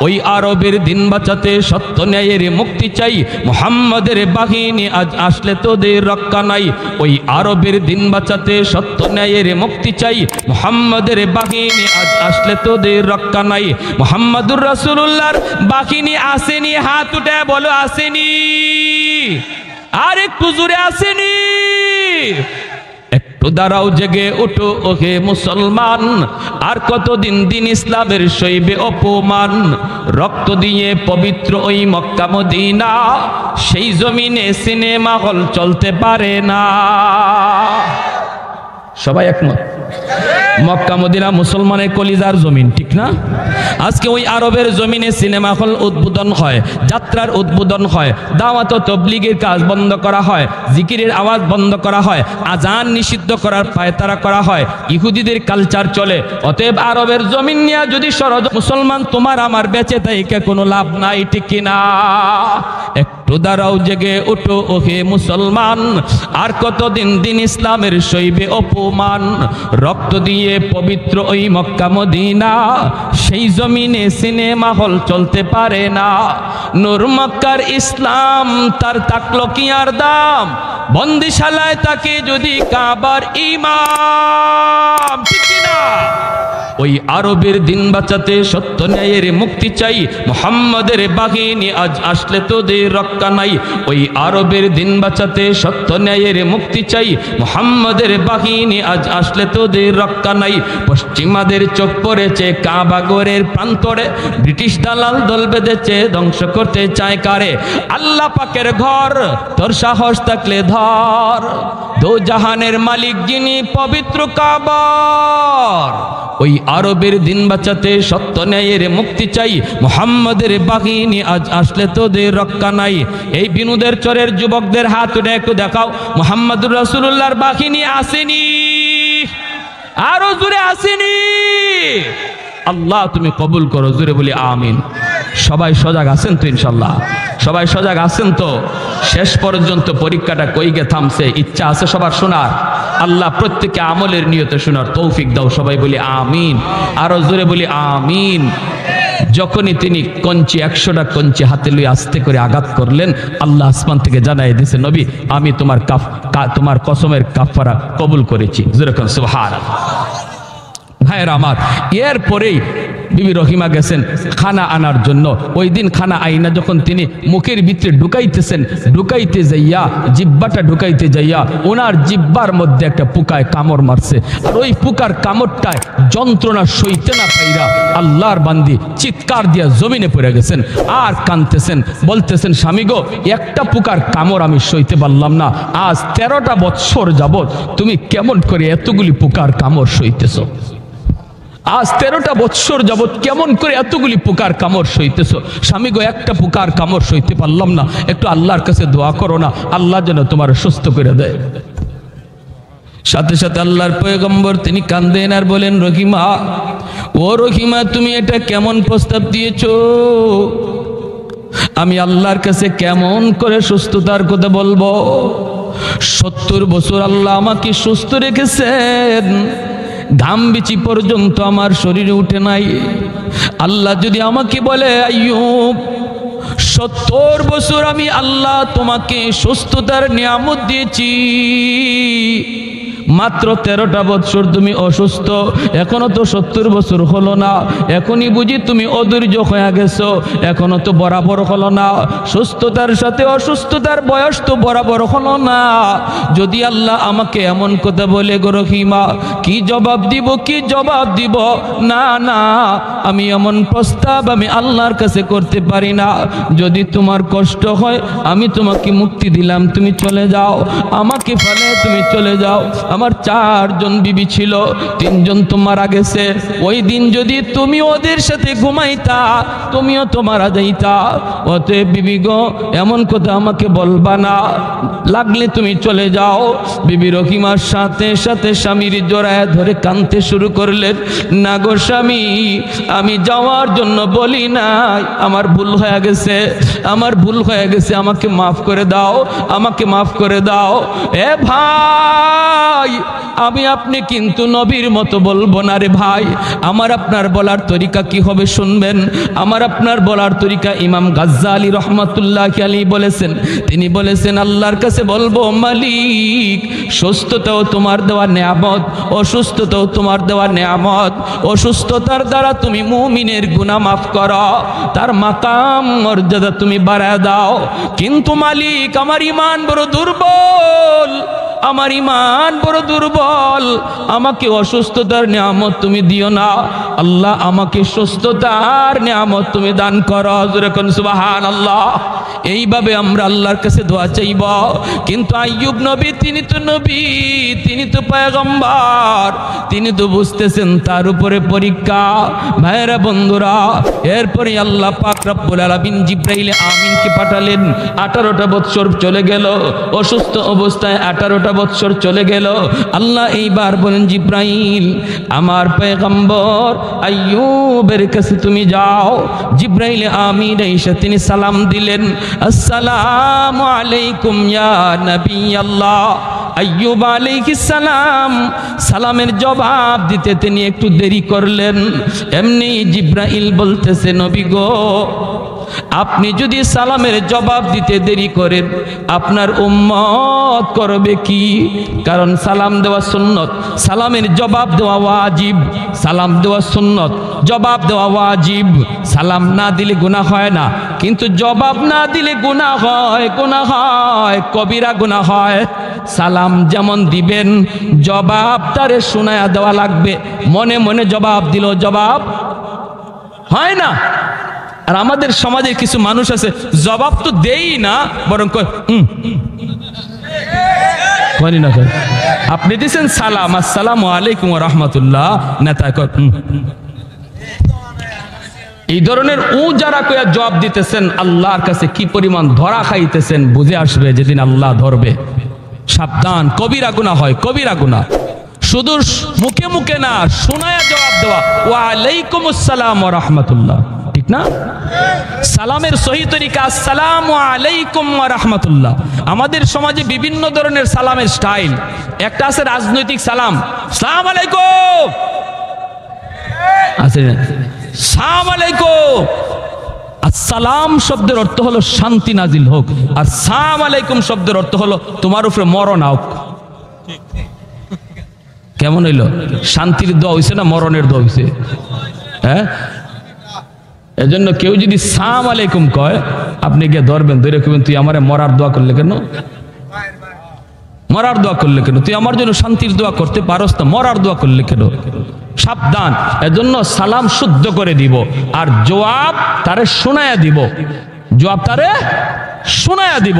ওই আরবের দিন বাঁচাতে সত্য ন্যায়ের মুক্তি চাই, মুহাম্মাদের বাহিনী আজ আসলে তোদের রক্ষা নাই। ওই আরবের দিন বাঁচাতে সত্য ন্যায়ের মুক্তি চাই, মুহাম্মাদের বাহিনী আজ আসলে তোদের রক্ষা নাই। মুহাম্মাদুর রাসূলুল্লাহর বাহিনী আসেনি, হাত উঠে বলো আসেনি। আর একটু জোরে আসেনি। একটু দাঁড়াও, জেগে ওঠো ওহে মুসলমান, আর কতদিন দিন ইসলামের সইবে অপমান। রক্ত দিয়ে পবিত্র ওই মক্কা মদিনা, সেই জমিনে সিনেমা হল চলতে পারে না। সবাই একমত? মক্কা মদিনা মুসলমানের কলিজার জমিন, ঠিক না? আজকে ওই আরবের জমিনে সিনেমা হল উদ্বোধন হয়, যাত্রার উদ্বোধন হয়, দাওয়াত ও তাবলীগের কাজ বন্ধ করা হয়, জিকিরের আওয়াজ বন্ধ করা হয়, আজান নিষিদ্ধ করার পায়তারা করা হয়, ইহুদিদের কালচার চলে। অতএব আরবের জমিন নিয়ে যদি মুসলমান তোমার আমার বেঁচে থাকে কোনো লাভ নাই, ঠিক কিনা? একটু দাঁড়াও, জেগে ওঠো ওহে মুসলমান, আর কতদিন দিন ইসলামের সইবে অপমান। রক্ত দিয়ে পবিত্র ওই মক্কা মদিনা, সেই জমিনে সিনেমা হল চলতে পারে না। নূর মক্কার ইসলাম তার থাকলো কি আর দাম, বন্দিশালায় তাকে যদি কাবার ইমাম, ঠিক কিনা? ওই আরবের দিন বাঁচাতে সত্য ন্যায়ের মুক্তি চাই, মুহাম্মাদের বাহিনী আজ আসলে তোদের রক্ষা নাই। ওই আরবের দিন বাঁচাতে সত্য ন্যায়ের মুক্তি চাই, মুহাম্মাদের বাহিনী আজ আসলে তোদের রক্ষা নাই। পশ্চিমাদের চোখ পড়েছে কাবা গড়ের প্রান্তরে, ব্রিটিশ দালাল দল বেঁধেছে ধ্বংস করতে চায় কারে। আল্লাহ পাকের ঘর তোর সাহস থাকলে ধর, দো জাহানের মালিক যিনি পবিত্র কাবা। ওই আরবের দিন বাঁচাতে সত্য ন্যায়ের মুক্তি চাই, মুহাম্মাদের বাহিনী আজ আসলে তোদের রক্ষা নাই। এই বিনোদের চরের যুবকদের হাত উঠে একটু দেখাও, মুহাম্মাদুর রাসূলুল্লাহর বাহিনী আসেনি? আরো জোরে আসেনি? আল্লাহ তুমি কবুল করো, জোরে বলি আমিন। সবাই সজাগ আছেন তো ইনশাল্লাহ? সবাই সজাগ আছেন তো? শেষ পর্যন্ত পরীক্ষাটা কইগে থামছে, ইচ্ছা আছে সবার শোনার? আল্লাহ প্রত্যেককে আমলের নিয়তে শোনার তৌফিক দাও, সবাই বলি আমিন। আরো জোরে বলি আমিন। যখনই তিনি কঞ্চি 100টা কঞ্চি হাতে লই আস্তে করে আঘাত করলেন, আল্লাহ আসমান থেকে জানাই দিয়েছে, নবী আমি তোমার কসমের কাফারা কবুল করেছি। যেরকম সুবহানাল্লাহ। ভাইয়েরা আমার, এরপরেই বিবি রহিমা গেছেন খানা আনার জন্য। ওই দিন খানা আইনা যখন তিনি মুখের ভিতরে ঢুকাইতে যাইয়া, জিব্বাটা ঢুকাইতে যাইয়া ওনার জিব্বার মধ্যে একটা পোকায় কামড় মারছে। আর ওই পোকার কামড়টায় যন্ত্রণা সইতে না পাইরা আল্লাহর বান্দি চিৎকার দিয়া জমিনে পড়ে গেছেন আর কাঁদতেছেন, বলতেছেন স্বামী গো, একটা পোকার কামড় আমি সইতে পারলাম না, আজ 13টা বৎসর যাবত তুমি কেমন করে এতগুলি পোকার কামড় সইতেছ? আজ 13টা বৎসর যাবত কেমন করে এতগুলি পোকার কামড় সইতেছো? স্বামী গো, একটা পোকার কামড় সইতে পারলাম না, একটু আল্লাহর কাছে দোয়া করো না, আল্লাহ যেন তোমার সুস্থ করে দেয়। সাথে সাথে আল্লাহর পয়গম্বর তিনি কান্দেন আর বলেন, রহিমা, ও রহিমা, তুমি এটা কেমন প্রস্তাব দিয়েছো? আমি আল্লাহর কাছে কেমন করে সুস্থতার কথা বলবো? 70 বছর আল্লাহ আমাকে সুস্থ রেখেছেন, ঘাম বিচি পর্যন্ত আমার শরীরে উঠে নাই। আল্লাহ যদি আমাকে বলে, আইয়ুব 70 বছর আমি আল্লাহ তোমাকে সুস্থতার নিয়ামত দিয়েছি, মাত্র 13টা বছর তুমি অসুস্থ, এখনো তো 70 বছর হলো না, এখনই বুঝি তুমি অধৈর্য হয়ে গেছো, এখনো তো বরাবর হলো না, সুস্থতার সাথে অসুস্থতার বয়স তো বরাবর হলো না। যদি আল্লাহ আমাকে এমন কথা বলে গো রহিমা, কি জবাব দিব? না না, আমি এমন প্রস্তাব আমি আল্লাহর কাছে করতে পারি না। যদি তোমার কষ্ট হয়, আমি তোমাকে মুক্তি দিলাম, তুমি চলে যাও, আমাকে ফেলে তুমি চলে যাও, আমার 4 জন বিবি ছিল, 3 জন তো মারা গেছে। ওই দিন যদি তুমি ওদের সাথে ঘুমাইতা তুমিও তো মারা যাইতা। অতএব বিবি গো, এমন কথা আমাকে বলবা না, লাগলে তুমি চলে যাও। বিবি রহিমার সাথে সাথে স্বামীর জড়ায় ধরে কাঁদতে শুরু করলেন, না গো স্বামী, আমি যাওয়ার জন্য বলি নাই, আমার ভুল হয়ে গেছে, আমার ভুল হয়ে গেছে, আমাকে মাফ করে দাও, আমাকে মাফ করে দাও। এ ভাই, আমি আপনি কিন্তু নবীর মতো বলবো না রে ভাই। আমার আপনার বলার তরিকা কি হবে শুনবেন। আমার আপনার বলার তরিকা ইমাম গাজ্জালি রহমাতুল্লাহ আলাইহি বলেছেন। তিনি বলেছেন, আল্লাহর কাছে বলবো, মালিক, সুস্থতাও তোমার দেওয়া নেয়ামত, অসুস্থতাও তোমার দেওয়া নেয়ামত। অসুস্থতার দ্বারা তুমি মুমিনের গুনাহ মাফ করো, তার মাকাম মর্যাদা তুমি বাড়ায় দাও। কিন্তু মালিক, আমার ঈমান বড় দুর্বল, আমার ঈমান বড় দুর্বল, আমাকে অসুস্থতার নিয়ামত তুমি দিও না। আল্লাহ, আমাকে সুস্থতার নিয়ামত তুমি দান করো। জোরে কোন সুবহানাল্লাহ। এইভাবে আমরা আল্লাহর কাছে দোয়া চাইব। কিন্তু আইয়ুব নবী, তিনি তো নবী, তিনি তো পয়গম্বর, তিনি তো বুঝতেছেন তার উপরে পরীক্ষা। ভাইরা বন্ধুরা, এরপরে আল্লাহ পাক রব্বুল আলামিন জিবরাইল আমিনকে পাঠালেন। 18টা বৎসর চলে গেল, অসুস্থ অবস্থায় 18টা বৎসর চলে গেল। আল্লাহ এইবার বলেন, জিবরাইল, আমার পয়গম্বর আইয়ুবের কাছে তুমি যাও। জিবরাইল আমিন এসে তিনি সালাম দিলেন, আসসালামু আলাইকুম ইয়া নবী আল্লাহ। আইয়ুব আলাইহিস সালাম সালামের জবাব দিতে তিনি একটু দেরি করলেন। এমনি জিবরাইল বলতেছে, নবী গো, আপনি যদি সালামের জবাব দিতে দেরি করেন আপনার উম্মত করবে কি? কারণ সালাম দেওয়া সুন্নত, সালামের জবাব দেওয়া ওয়াজিব। সালাম দেওয়া সুন্নত, জবাব দেওয়া ওয়াজিব। সালাম না দিলে গুনাহ হয় না, কিন্তু জবাব না দিলে গুনাহ হয়, গুনাহ হয়, কবিরা গুনাহ হয়। সালাম যেমন দিবেন, জবাব তারে শোনায়া দেওয়া লাগবে। মনে মনে জবাব দিল, জবাব হয় না। আর আমাদের সমাজে কিছু মানুষ আছে, জবাব তো দেই না, বরং কয় না। আপনি দিয়েছেন সালাম, আসসালামু আলাইকুম ওয়া রাহমাতুল্লাহ, নেতা কয়। এই ধরনের যারা কয়া জবাব দিতেছেন, আল্লাহর কাছে কি পরিমাণ ধরা খাইতেছেন বুঝে আসবে যেদিন আল্লাহ ধরবে। সাবধান, কবিরা গুনাহ হয়, কবিরা গুনাহ। শুধু মুখে মুখে না, শোনায়া জবাব দেওয়া, ওয়া আলাইকুমুস সালাম ওয়া রাহমাতুল্লাহ, ঠিক না? সালামের সহি তরিকা আসসালামু আলাইকুম ওয়া রাহমাতুল্লাহ। আমাদের সমাজে বিভিন্ন ধরনের সালামের স্টাইল। একটা আছে রাজনৈতিক সালাম, সালাম আলাইকুম, আছে সালাম আলাইকুম। আসসালাম শব্দের অর্থ হলো শান্তি নাজিল হোক, আর সালাম আলাইকুম শব্দের অর্থ হলো তোমার উপরে মরণ হোক। কেমন হইল? শান্তির দোয়া হইছে না মরণের দোয়া হইছে? হ্যাঁ, এজন্য কেউ যদি সালাম আলাইকুম কয়, আপনি গিয়ে ধরবেন, ধরে কইবেন, তুই আমারে মরার দোয়া করলে কেন? মরার দোয়া করলে কেন? তুই আমার জন্য শান্তির দোয়া করতে পারস না, মরার দোয়া করলে কেন? সাবধান। এজন্য সালাম শুদ্ধ করে দিব, আর জবাব তারে শোনায়া দিব, জবাব তারে শোনায়া দিব।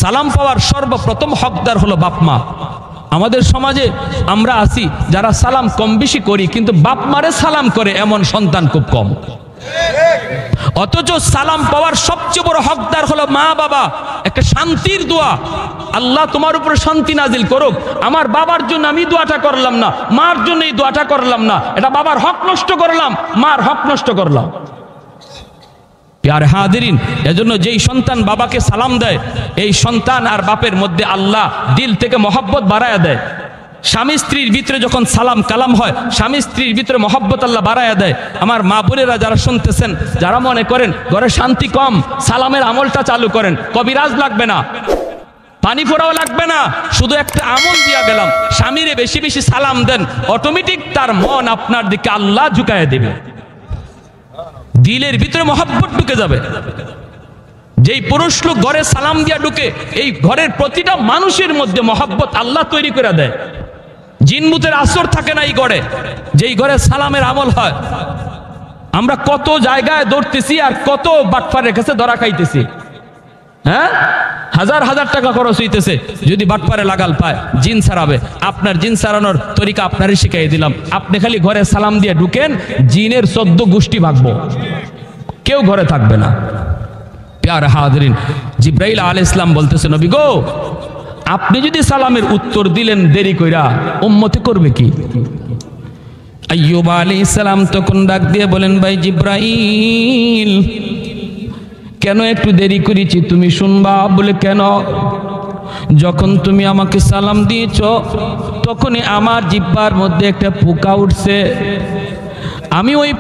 সালাম পাওয়ার সর্বপ্রথম হকদার হলো বাপ মা। আমাদের সমাজে আমরা আছি যারা সালাম কম বেশি করি, কিন্তু বাপ মারে সালাম করে এমন সন্তান খুব কম। অথচ সালাম পাওয়ার সবচেয়ে বড় হকদার হলো মা বাবা। একটা শান্তির দোয়া, আল্লাহ তোমার উপরে শান্তি নাজিল করুক। আমার বাবার জন্য আমি দোয়াটা করলাম না, মার জন্য এই দোয়াটা করলাম না, এটা বাবার হক নষ্ট করলাম, মার হক নষ্ট করলাম। প্যারে হাজিরিন, এজন্য যেই সন্তান বাবাকে সালাম দেয়, এই সন্তান আর বাপের মধ্যে আল্লাহ দিল থেকে মহব্বত বাড়ায়া দেয়। স্বামী স্ত্রীর ভিতরে যখন সালাম কালাম হয়, স্বামী স্ত্রীর ভিতরে মহব্বত আল্লাহ বাড়ায়া দেয়। আমার মা বোনেরা যারা শুনতেছেন, যারা মনে করেন ঘরে শান্তি কম, সালামের আমলটা চালু করেন। কবিরাজ লাগবে না, পানি ফোড়াও লাগবে না, শুধু একটা আমল দিয়া গেলাম, স্বামীরে বেশি বেশি সালাম দেন, অটোমেটিক তার মন আপনার দিকে আল্লাহ ঝুঁকায় দেবে, দিলের ভিতরে মহব্বত ঢুকে যাবে। যেই পুরুষ লোক ঘরে সালাম দিয়া ঢুকে, এই ঘরের প্রতিটা মানুষের মধ্যে মহব্বত আল্লাহ তৈরি করে দেয়। জিনমুতের আসর থাকে না এই ঘরে, যেই ঘরে সালামের আমল হয়। আমরা কত জায়গায় দৌড়তেছি আর কত বাটফারের কাছে ধরা খাইতেছি। হ্যাঁ, হাজার হাজার টাকা খরচ হইতেছে, যদি বাটপারে লাগাল পায় জিন ছাড়াবে। আপনার জিন ছাড়ানোর তরিকা আপনারই শিখাই দিলাম। আপনি খালি ঘরে সালাম দিয়ে ঢুকেন, জিনের 14 গোষ্ঠী ভাগবো, কেউ ঘরে থাকবে না। প্যারা হাজরিন, জিব্রাইল আলাইহিস সালাম বলতেছে, নবী গো, আপনি যদি সালামের উত্তর দিলেন দেরি কইরা, উম্মতে করবে কি? আইয়ুব আলাইহিস সালাম তখন ডাক দিয়ে বলেন, ভাই জিব্রাইল, কেন একটু দেরি করেছি তুমি শুনবা? বলে কেন? যখন তুমি আমাকে সালাম দিয়েছ তখনই আমার জিহ্বার মধ্যে একটা পোকা উঠছে। আমি ওই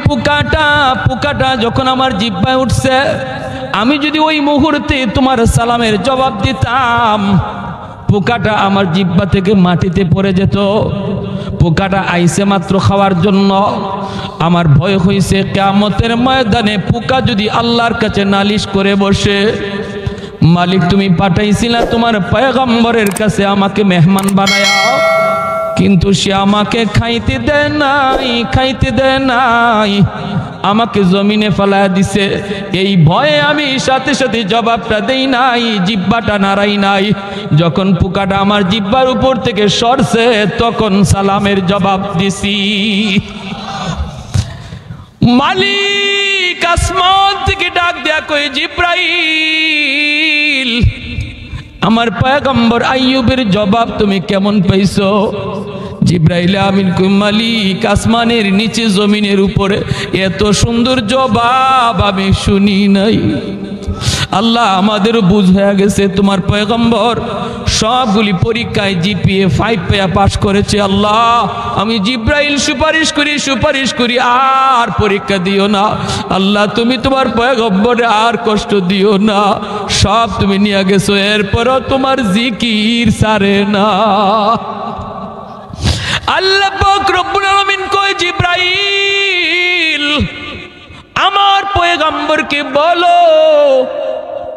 পোকাটা যখন আমার জিহ্বায় উঠছে, আমি যদি ওই মুহূর্তে তোমার সালামের জবাব দিতাম, পোকাটা আমার জিহ্বা থেকে মাটিতে পড়ে যেত। পোকাটা আইছে মাত্র খাওয়ার জন্য। আমার ভয় হয়েছে কিয়ামতের ময়দানে পোকা যদি আল্লাহর কাছে নালিশ করে বসে, মালিক তুমি পাঠাইছিলা তোমার পয়গম্বরের কাছে আমাকে মেহমান বানায়া, কিন্তু সে আমাকে খাইতে দেয় নাই, আমাকে জমিনে ফেলায়া দিছে। এই ভয়ে আমি সাথে সাথে জবাবটা দেই নাই, জিহ্বাটা নাড়াই নাই। যখন পোকাটা আমার জিহ্বার উপর থেকে সরছে তখন সালামের জবাব দিছি। মালিক আসমান থেকে ডাক দেয়া কই, জিব্রাইল, আমার পয়গম্বর আইয়ুবের জবাব তুমি কেমন পাইছো? জিব্রাইল আমিন কই, মালিক আসমানের নিচে জমিনের উপরে এত সুন্দর জবাব আমি শুনি নাই। আল্লাহ আমাদের বুঝ হয়ে গেছে তোমার পয়গম্বর সবগুলি পরীক্ষায় জিপিএ 5 পেয়ে পাশ করেছে। আল্লাহ আমি জিব্রাইল সুপারিশ করি আর পরীক্ষা দিও না। আল্লাহ তুমি তোমার পয়গম্বরে আর কষ্ট দিও না, সব তুমি নিয়ে গেছো, এরপরও তোমার জিকির সারে না। আল্লাহ পাক রব্বুল আলামিন কয়, জিব্রাইল আমার পয়গম্বরকে বলো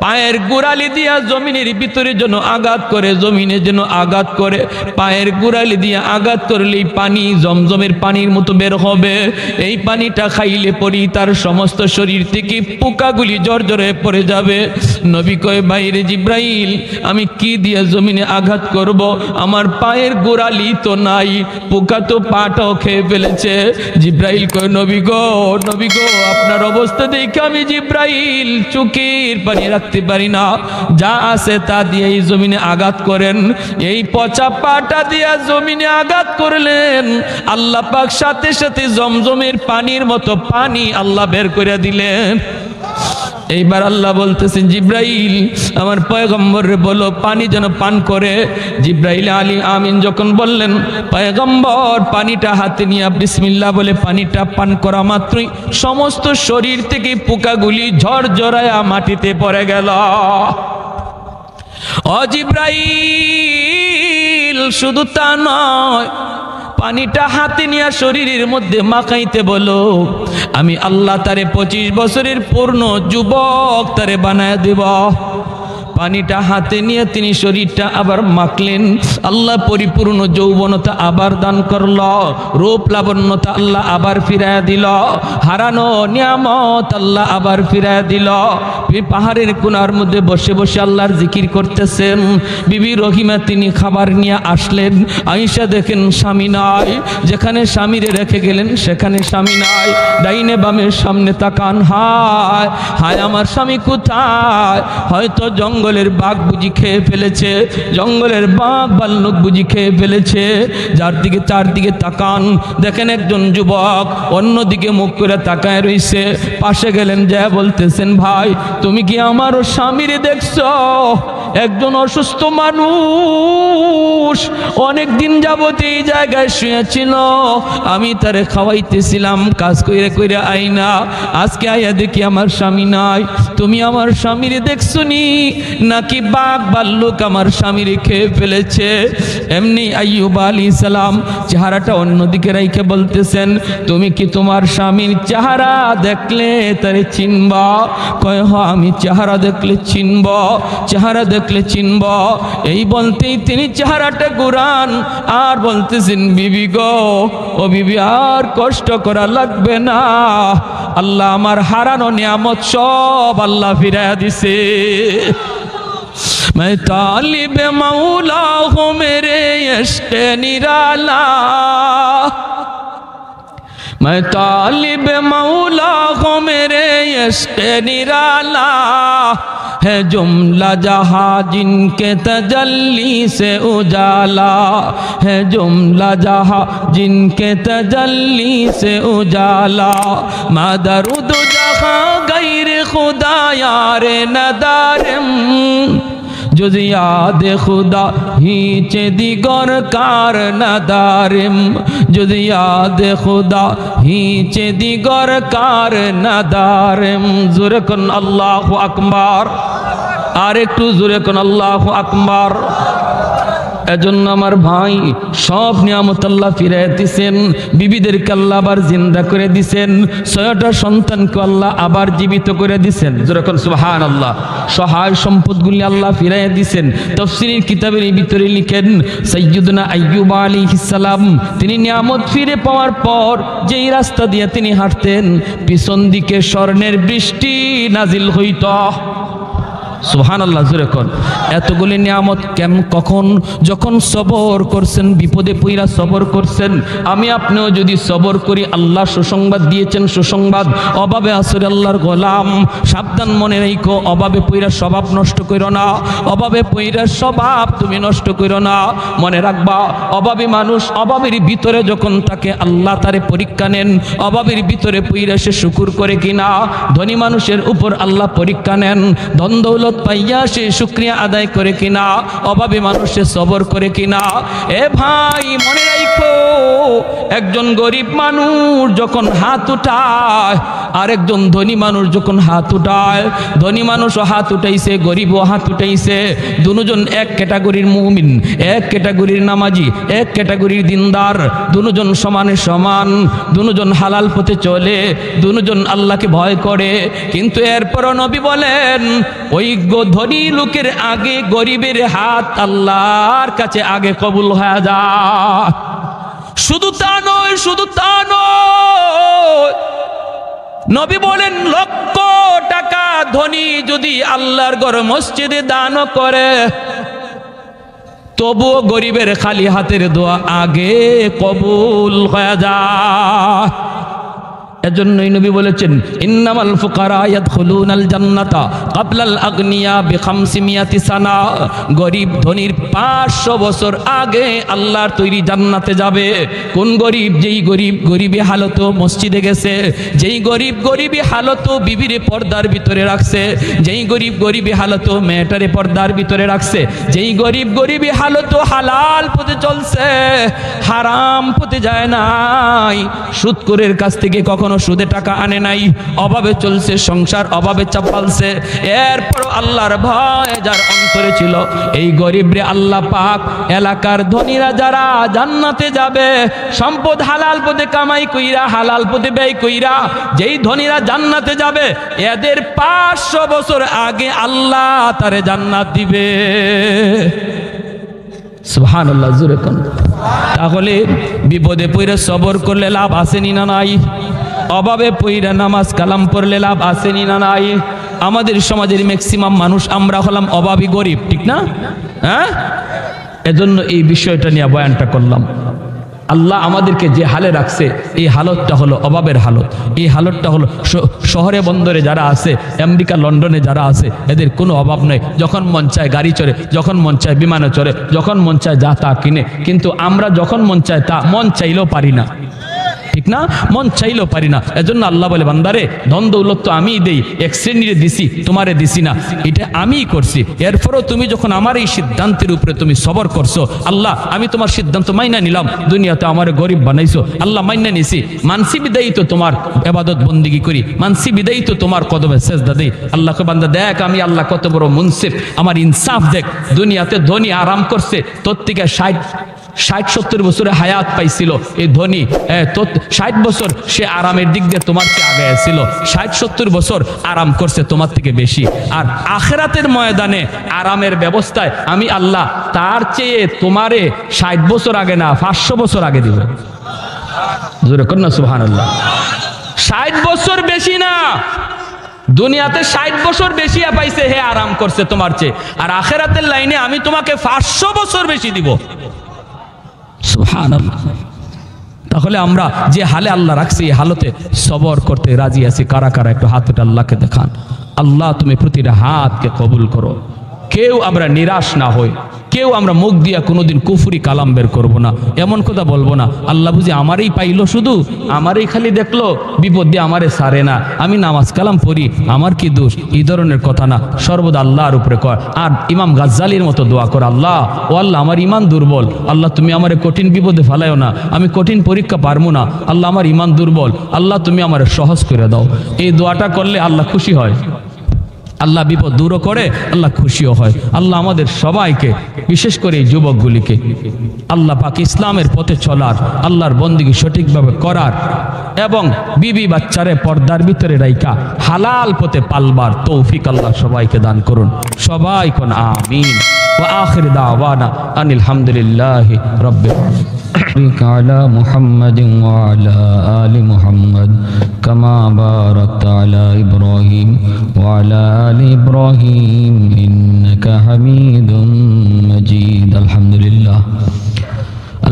পায়ের গোড়ালি দিয়া জমিনের ভিতরে যেন আঘাত করে, জমিনে যেন আঘাত করে। পায়ের গোড়ালি দিয়া আঘাত করলেই পানি জমজমের পানির মতো বের হবে। এই পানিটা খাইলে পরেই তার সমস্ত শরীর থেকে পোকাগুলি জর্জরে পড়ে যাবে। নবী কয়, বাইরে জিব্রাইল আমি কি দিয়ে জমিনে আঘাত করব? আমার পায়ের গোড়ালি তো নাই, পোকা তো পাটাও খেয়ে ফেলেছে। জিব্রাইল কয়, নবী গো আপনার অবস্থা দেখে আমি জিব্রাইল চোখের পানি রাখতে পারি না, যা আছে তা দিয়ে এই জমিনে আঘাত করেন। এই পচা পাটা দিয়া জমিনে আঘাত করলেন, আল্লাহ পাক সাথে সাথে জমজমের পানির মতো পানি আল্লাহ বের করে দিলেন। এইবার আল্লাহ বলতেছেন, জিব্রাইল আমার পয়গম্বরে বলো পানি যেন পান করে। জিব্রাইল আলী আমিন যখন বললেন, পয়গম্বর পানিটা হাতে নিয়ে বিসমিল্লাহ বলে পানিটা পান করা মাত্রই সমস্ত শরীর থেকে পোকাগুলি ঝরঝরায়া মাটিতে পড়ে গেল। ও জিব্রাইল শুধু তা নয়, পানিটা হাতে নিয়ে শরীরের মধ্যে মাখাইতে বলো, আমি আল্লাহ তারে 25 বছরের পূর্ণ যুবক তারে বানায় দেব। পানিটা হাতে নিয়ে তিনি শরীরটা আবার মাখলেন, আল্লাহ পরিপূর্ণ যৌবনতা আবার দান করল, রূপ লাবণ্যতা আল্লাহ আবার ফিরায় দিল, হারানো নিয়ামত আল্লাহ আবার ফিরায় দিল। পাহাড়ের কোণার মধ্যে বসে বসে আল্লাহর জিকির করতেছেন। বিবি রহিমা তিনি খাবার নিয়ে আসলেন, আয়েশা দেখেন স্বামী নাই, যেখানে স্বামীরে রেখে গেলেন সেখানে স্বামী নাই। ডাইনে বামের সামনে তাকান, হায় হায় আমার স্বামী কোথায়? হয়তো জঙ্গলের বাঘ বুঝি খেয়ে ফেলেছে, জঙ্গলের বাঘ ভাল্লুক বুঝি খেয়ে ফেলেছে। চারদিকে তাকান, দেখেন একজন যুবক অন্যদিকে মুখ করে তাকায় রইছে। পাশে গেলেন, যা বলতেছেন, ভাই তুমি কি আমার স্বামীরে দেখছো? একজন অসুস্থ মানুষ অনেক দিন যাবত এই জায়গায় শুয়েছিল, আমি তারে খাওয়াইতেছিলাম, কাজ কইরে কইরে আইনা আজকে আইয়া দেখি আমার স্বামী নাই। তুমি আমার স্বামীরে দেখছো নি নাকি বাঘ ভাল্লুক আমার স্বামীরে খেয়ে ফেলেছে? এমনি আইয়ুব আলাইহিস সালাম চেহারাটা অন্যদিকে রাইখে বলতেছেন, তুমি কি তোমার স্বামীর চেহারা দেখলে তারে চিনবা? কয় হ, আমি চেহারা দেখলে চিনব, চেহারা দেখলে চিনব। এই বলতেই তিনি চেহারাটা ঘুরান আর বলতেছেন, বিবি গো, ও বিবি আর কষ্ট করা লাগবে না, আল্লাহ আমার হারানো নিয়ামত সব আল্লাহ ফিরাইয়া দিছে। मैं तालिब मौला हूँ मेरे इश्क़ निराला, मैं तालिब मौला हूँ मेरे इश्क़ निराला, है जुमला जहाँ जिनके तजल्ली से उजाला, है जुमला जहाँ जिनके तजल्ली से उजाला, मदरुद जहाँ गैर खुदा यार नदारम, जुज़ याद खुदा हीचे दिगर कार नदारिम, जुज़ याद खुदा हीचे दिगर कार नदारिम। जुरे कुन अल्लाहु अकबर, আর একটু জোরে কোন আল্লাহু আকবার। এজন্য আমার ভাই সব নিয়ামত আল্লাহ ফিরিয়ে দিয়েছেন, বিবিদেরকে আল্লাহ আবার জিন্দা করে দিয়েছেন, 6টা সন্তানকে আল্লাহ আবার জীবিত করে দিয়েছেন। যেরকম সুবহানাল্লাহ। সহায় সম্পদগুলি আল্লাহ ফিরিয়ে দিয়েছেন। তাফসীরের কিতাবের ভিতরে লিখেন সাইয়্যিদুনা আইয়ুব আলাইহিস সালাম তিনি নিয়ামত ফিরে পাওয়ার পর যেই রাস্তা দিয়ে তিনি হাঁটতেন পিছন দিকে স্বর্ণের বৃষ্টি নাজিল হইত। সুবহানাল্লাহ। জোরে কোন। এতগুলি নিয়ামত কখন? যখন সবর করছেন, বিপদে পইরা সবর করছেন। আমি আপনিও যদি সবর করি, আল্লাহ সুসংবাদ দিয়েছেন, সুসংবাদ। অভাবে আসরে আল্লাহর গোলাম, সাবধান মনে রাখো, অভাবে পইরা স্বভাব নষ্ট করো না, অভাবে পইরা স্বভাব তুমি নষ্ট করো না। মনে রাখবা, অভাবী মানুষ অভাবের ভিতরে যখন তাকে আল্লাহ তারে পরীক্ষা নেন, অভাবের ভিতরে পইরা সে শুকুর করে কিনা। ধনী মানুষের উপর আল্লাহ পরীক্ষা নেন, ধন দৌলত পাইয়া সে শুকরিয়া আদায় করে কিনা, অভাবী মানুষে সবর করে কিনা। এ ভাই মনে রাখো, একজন গরিব মানুষ যখন হাত উঠায়, আর একজন ধনী মানুষ যখন হাত উঠায়, ধনী মানুষও হাত উঠাইছে, গরিবও হাত উঠাইছে, দুজন এক ক্যাটাগরির মুমিন, এক ক্যাটাগরির নামাজি, এক ক্যাটাগরির দিনদার, দুজন সমানে সমান, দুজন হালাল পথে চলে, দুজন আল্লাহকে ভয় করে। কিন্তু এরপরও নবী বলেন ওই ধনী লোকের আগে গরিবের হাত আল্লাহর কাছে আগে কবুল হয়ে যায়। শুধু তা নয়, শুধু তা নয়, নবী বলেন লক্ষ টাকা ধনী যদি আল্লাহর ঘর মসজিদে দান করে, তবুও গরিবের খালি হাতের দোয়া আগে কবুল হয়ে যায়। এজন্যই নবী বলেছেন ইন্নামাল ফুকারা ইয়াদখুলুনাল জান্নাতা ক্বাবলাল আগনিয়া বি500 সানা। গরিব ধনীর 500 বছর আগে আল্লাহর তৈরি জান্নাতে যাবে। কোন গরিব? যেই গরিব গরিবী হালতো মসজিদে গেছে, যেই গরিব গরিবী হালতো বিবিরে পর্দার ভিতরে রাখছে, যেই গরিব গরিবী হালতো মেয়েটারে পর্দার ভিতরে রাখছে, যেই গরিব গরিবী হালতো হালাল পথে চলছে, হারাম পথে যায় নাই, সুদখোরের কাছ থেকে কখনো সুদে টাকা আনে নাই, অভাবে চলছে সংসার, অভাবে চাপালছে, এরপর আল্লাহর ভয় যার অন্তরে ছিল, এই গরিবরে আল্লাহ পাক এলাকার ধনীরা যারা জান্নাতে যাবে, সম্পদ হালাল পথে কামাই কইরা, হালাল পথে ব্যয় কইরা যেই ধনীরা জান্নাতে যাবে, এদের 500 বছর আগে আল্লাহ তারে জান্নাত দিবে। সুবহানাল্লাহ। জোরে কোন। তাহলে বিপদে পড়ে সবর করলে লাভ আসেনি না নাই? অভাবে পইরা নামাজ কালাম পড়লে লাভ আসেনি না নাই? আমাদের সমাজের ম্যাক্সিমাম মানুষ আমরা হলাম অভাবী, গরিব, ঠিক না? হ্যাঁ, এজন্য এই বিষয়টা নিয়ে বয়ানটা করলাম। আল্লাহ আমাদেরকে যে হালে রাখছে, এই হালতটা হলো অভাবের হালত। এই হালতটা হলো শহরে বন্দরে যারা আছে, আমেরিকা লন্ডনে যারা আছে, এদের কোনো অভাব নেই। যখন মন চায় গাড়ি চড়ে, যখন মন চায় বিমানে চড়ে, যখন মন চায় যা তা কিনে। কিন্তু আমরা যখন মন চায় তা মন চাইলেও পারি না, ঠিক না? মন চাইলেও পারি না। এজন্য আল্লাহ বলে বান্দারে ধন দৌলত তো আমিই দেই, এক শ্রেণীরে দিছি, তোমারে দিছি না, এটা আমিই করছি। এরপরও তুমি যখন আমার এই সিদ্ধান্তের উপরে তুমি সবর করছো, আল্লাহ আমি তোমার সিদ্ধান্ত মাইনা নিলাম, দুনিয়াতে আমার গরিব বানাইছো, আল্লাহ মাইনা নিছি, মানসি বিদায়ী তো তোমার ইবাদত বন্দেগী করি, মানসি বিদায়ী তো তোমার কদমে সেজদা দেই। আল্লাহকে বান্দা দেখ আমি আল্লাহ কত বড় মুনসিফ, আমার ইনসাফ দেখ। দুনিয়াতে ধনী আরাম করছে, তোর থেকে 60-70 বছরে হায়াত পাইছিল এই ধনী, 60 বছর সে আরামের দিক দিয়ে তোমার চেয়ে আগে ছিল, 60-70 বছর আরাম করছে তোমার থেকে বেশি। আর আখিরাতের ময়দানে আরামের ব্যবস্থায় আমি আল্লাহ তার চেয়ে তোমারে 60 বছর আগে না 500 বছর আগে দিব। জোরে কর না সুবহানাল্লাহ। 60 বছর বেশি না, দুনিয়াতে 60 বছর বেশি পাইছে, হে আরাম করছে তোমার চেয়ে, আর আখিরাতের লাইনে আমি তোমাকে 500 বছর বেশি দিব। সুবহানাল্লাহ। তাহলে আমরা যে হালে আল্লাহ রাখছি এই হালতে সবর করতে রাজি আছি কারা কারা? একটু হাত উঠে আল্লাহকে দেখান। আল্লাহ তুমি প্রতিটা হাতকে কবুল করো। কেউ আমরা নিরাশ না হই, কেউ আমরা মুখ দিয়া কোনোদিন কুফরি কালাম বের করব না, এমন কথা বলবো না আল্লাহ বুঝি আমারই পাইলো, শুধু আমারই খালি দেখলো, বিপদ দিয়ে আমারে সারে না, আমি নামাজ কালাম পড়ি, আমার কি দোষ, এই ধরনের কথা না। সর্বদা আল্লাহর উপরে কর। আর ইমাম গাজ্জালির মতো দোয়া কর, আল্লাহ ও আল্লাহ আমার ইমান দুর্বল, আল্লাহ তুমি আমারে কঠিন বিপদে ফেলাইও না, আমি কঠিন পরীক্ষা পারবো না, আল্লাহ আমার ইমান দুর্বল, আল্লাহ তুমি আমারে সহজ করে দাও। এই দোয়াটা করলে আল্লাহ খুশি হয়, আল্লাহ বিপদ দূরও করে, আল্লাহ খুশিও হয়। আল্লাহ আমাদের সবাইকে, বিশেষ করে এই যুবকগুলিকে আল্লাহ পাক ইসলামের পথে চলার, আল্লাহর বন্দেগী সঠিকভাবে করার এবং বিবি বাচ্চারে পর্দার ভিতরে রাইখা হালাল পথে পালবার তৌফিক আল্লাহ সবাইকে দান করুন। সবাই কোন আমিন। ওয়া আখির দাওয়ানা আনিল হামদুলিল্লাহি রাব্বিল على محمد وعلى آل محمد كما باركت على إبراهيم وعلى آل إبراهيم إنك حميد مجيد. الحمد لله.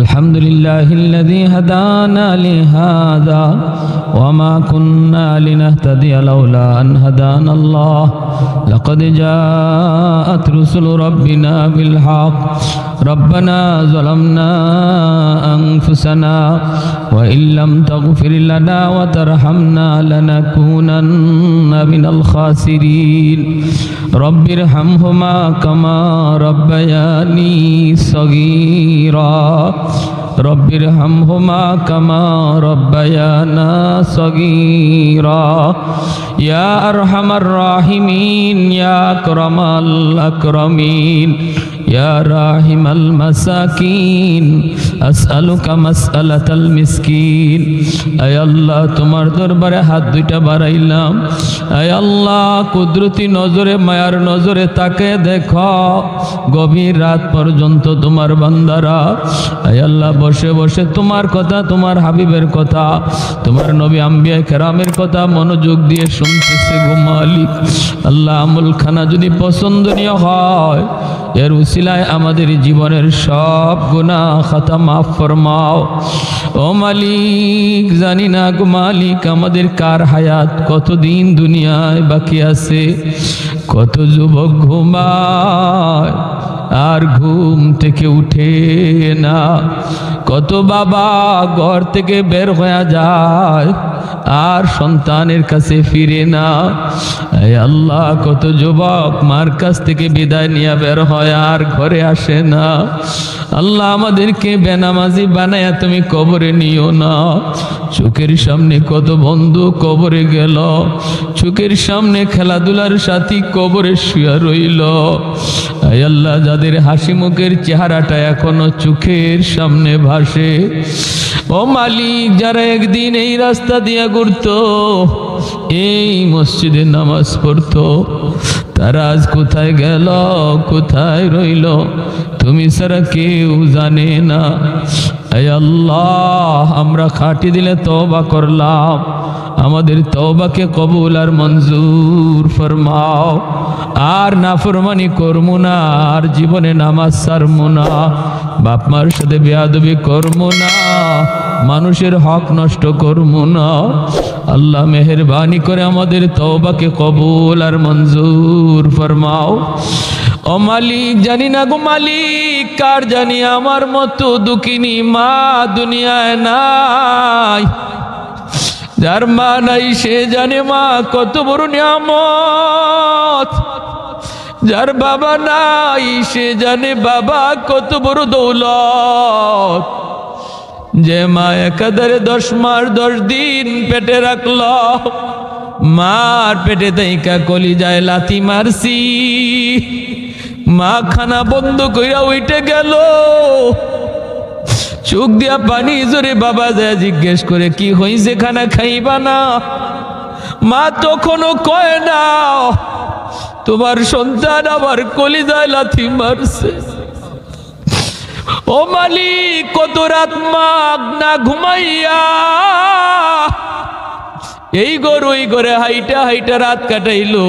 الحمد لله الذي هدانا لهذا وما كنا لنهتدي لولا أن هدانا الله لقد جاءت رسل ربنا بالحق ربنا ظلمنا أنفسنا وإن لم تغفر لنا وترحمنا لنكونن من الخاسرين رب ارحمهما كما ربياني صغيرا رب ارحمهما كما ربيانا صغيرا يا أرحم الراحمين يا أكرم الأكرمين يا راحم المساكين أسألك مسألة المسكين أي الله তোমার দরবারে হাত দুইটা বাড়াইলাম। আয় আল্লাহ কুদরতি নজরে মায়ার নজরে তাকে দেখো, গভীর রাত পর্যন্ত তোমার বান্দারা আয় আল্লাহ বসে বসে তোমার কথা, তোমার হাবিবের কথা, তোমার নবী আম্বিয়া কেরামের কথা মনোযোগ দিয়ে শুনতেছে গো মালিক। আল্লাহ আমল খানা যদি পছন্দনীয় হয়, এর উসিলায় আমাদের জীবনের সব গুনাহ খাতা মাফ ফরমাও। ও মালিক জানি না গো মালিক আমাদের কার হায়াত কতদিন দুনিয়ায় বাকি আছে, কত যুবক ঘুমায় আর ঘুম থেকে উঠে না, কত বাবা ঘর থেকে বের হয়ে যায় আর সন্তানের কাছে ফিরে না। এই আল্লাহ কত যুবক মার কাছ থেকে বিদায় নিয়ে বের হয় আর ঘরে আসে না। আল্লাহ আমাদেরকে বেনামাজি বানায়া তুমি কবরে নিও না। চোখের সামনে কত বন্ধু কবরে গেল, চোখের সামনে খেলাধুলার সাথী কবরে শুয়ে রইল। আয় আল্লাহ যাদের হাসি মুখের চেহারাটা এখনো চোখের সামনে ভাসে, ও মালিক যারা একদিন এই রাস্তা দিয়ে ঘুরতো, এই মসজিদে নামাজ পড়তো, তারা আজ কোথায় গেল, কোথায় রইল তুমি ছাড়া কেউ জানে না। আয় আল্লাহ আমরা খাঁটি দিলে তওবা করলাম, আমাদের তওবাকে কবুল আর মঞ্জুর ফরমাও। আর নাফরমানি করবো না, আর জীবনে নামাজ ছাড়বো না, বাপ মার সাথে বেয়াদবি করবো না, মানুষের হক নষ্ট করবো না। আল্লাহ মেহেরবানি করে আমাদের তওবাকে কবুল আর মঞ্জুর ফরমাও। ও মালিক জানি না গো মালিক, কার জানি আমার মতো দুঃখিনী মা দুনিয়ায় নাই। যার মা নাই সে জানে মা কত বড় নিয়ামত, যার বাবা নাই সে জানে বাবা কত বড় দৌলত। যে মা একাধারে 10 মাস 10 দিন পেটে রাখল, মার পেটে তাইকা কলিজায় লাথি মারছি, মা খানা বন্ধ কইরা উঠে গেল, চোখ দিয়া পানি জোরে বাবা যায় জিজ্ঞেস করে কি হইছে খানা খাইবা না? মা তখনও কয় না তোমার সন্তান আমার কলিজায় লাথি মারছে। ও মালিক কত রাত মা না ঘুমাইয়া এই ঘর ওই ঘরে হাইটা হাইটা রাত কাটাইলো।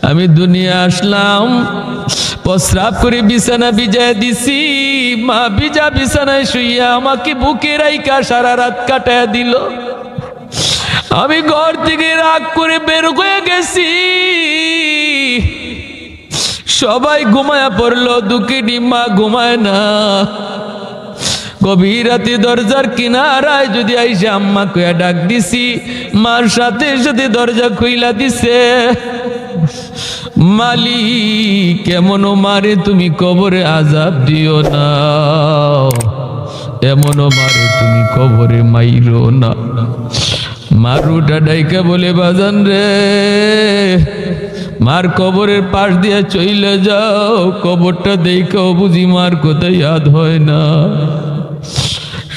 আমি দুনিয়া আসলাম, প্রস্রাব করে বিছানা ভিজায় দিছি, মা ভিজা বিছানায় শুইয়া আমাকে বুকে রাইখা সারা রাত কাটায় দিল। আমি ঘর থেকে রাগ করে বের হয়ে গেছি, সবাই ঘুমায়া পড়লো, দুঃখিনী মা ঘুমায় না। গভীর রাতে দরজার কিনারায় যদি আইসা আম্মা কইয়া ডাক দিছি, মার সাথে সাথে দরজা খুইলা দিছে। মালিক কেমনও মারে তুমি কবরে আযাব দিও না, এমনও মারে তুমি কবরে মাইরো না। মারুটা ডাইকা বলে বাজান রে, মার কবরের পাশ দিয়া চইলে যাও, কবরটা দেখাও বুঝি মার কথা ইয়াদ হয় না।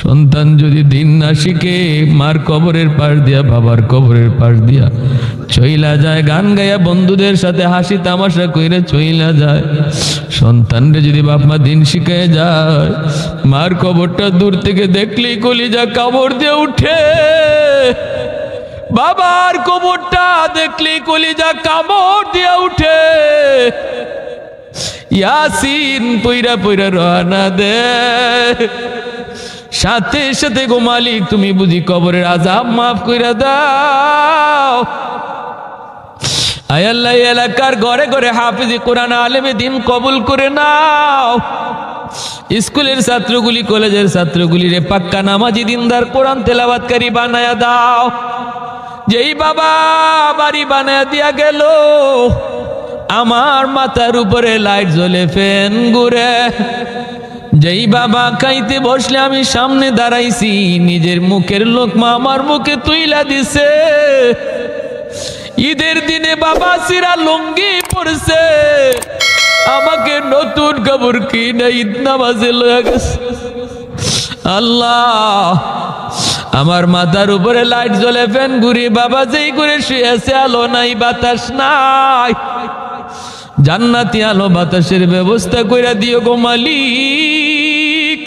সন্তান যদি দিন না শিখে মার কবরের পাশ দিয়া, বাবার কবরের পাশ দিয়া চইলা যায়, গান গাইয়া বন্ধুদের সাথে হাসি তামাশা কইরা চইলা যায়, সন্তানরে যদি বাপ মা দিন শিখায় যায়, মার কবরটা দূর থেকে দেখলেই কলিজা কামড় দিয়ে উঠে, বাবার কবরটা দেখলেই কলিজা কামড় দিয়ে উঠে। ইয়াসিন পইরা পইরা রওনা দে, সাথে সাথে গো মালিক তুমি বুঝি কবরের আযাব মাফ কইরা দাও। আয় আল্লাহ, এলাকার ঘরে ঘরে হাফিজি কোরআন আলেমে দিন কবুল করে নাও। স্কুলের ছাত্রগুলি, কলেজের ছাত্রগুলি রে পাক্কা নামাজি দিনদার কোরআন তেলাওয়াতকারী বানায়া দাও। যেই বাবা বাড়ি বানায়া দিয়া গেল, আমার মাথার উপরে লাইট জ্বলে ফ্যান ঘুরে। যেই বাবা খাইতে বসলে আমি সামনে দাঁড়াইছি, নিজের মুখের লোকমা আমার মুখে তুইলা দিছে। ঈদের দিনে বাবা সিরা লুঙ্গি পরছে, আমাকে নতুন কাপড় কিনে ঈদ নামাজে লয়ে গেছে। আল্লাহ, আমার মাথার উপরে লাইট জ্বলে ফ্যান ঘুরি, বাবা যেই করে শুয়েছে, আলো নাই বাতাস নাই, জান্নাতি আলো বাতাসের ব্যবস্থা কইরা দিও গো মালিক।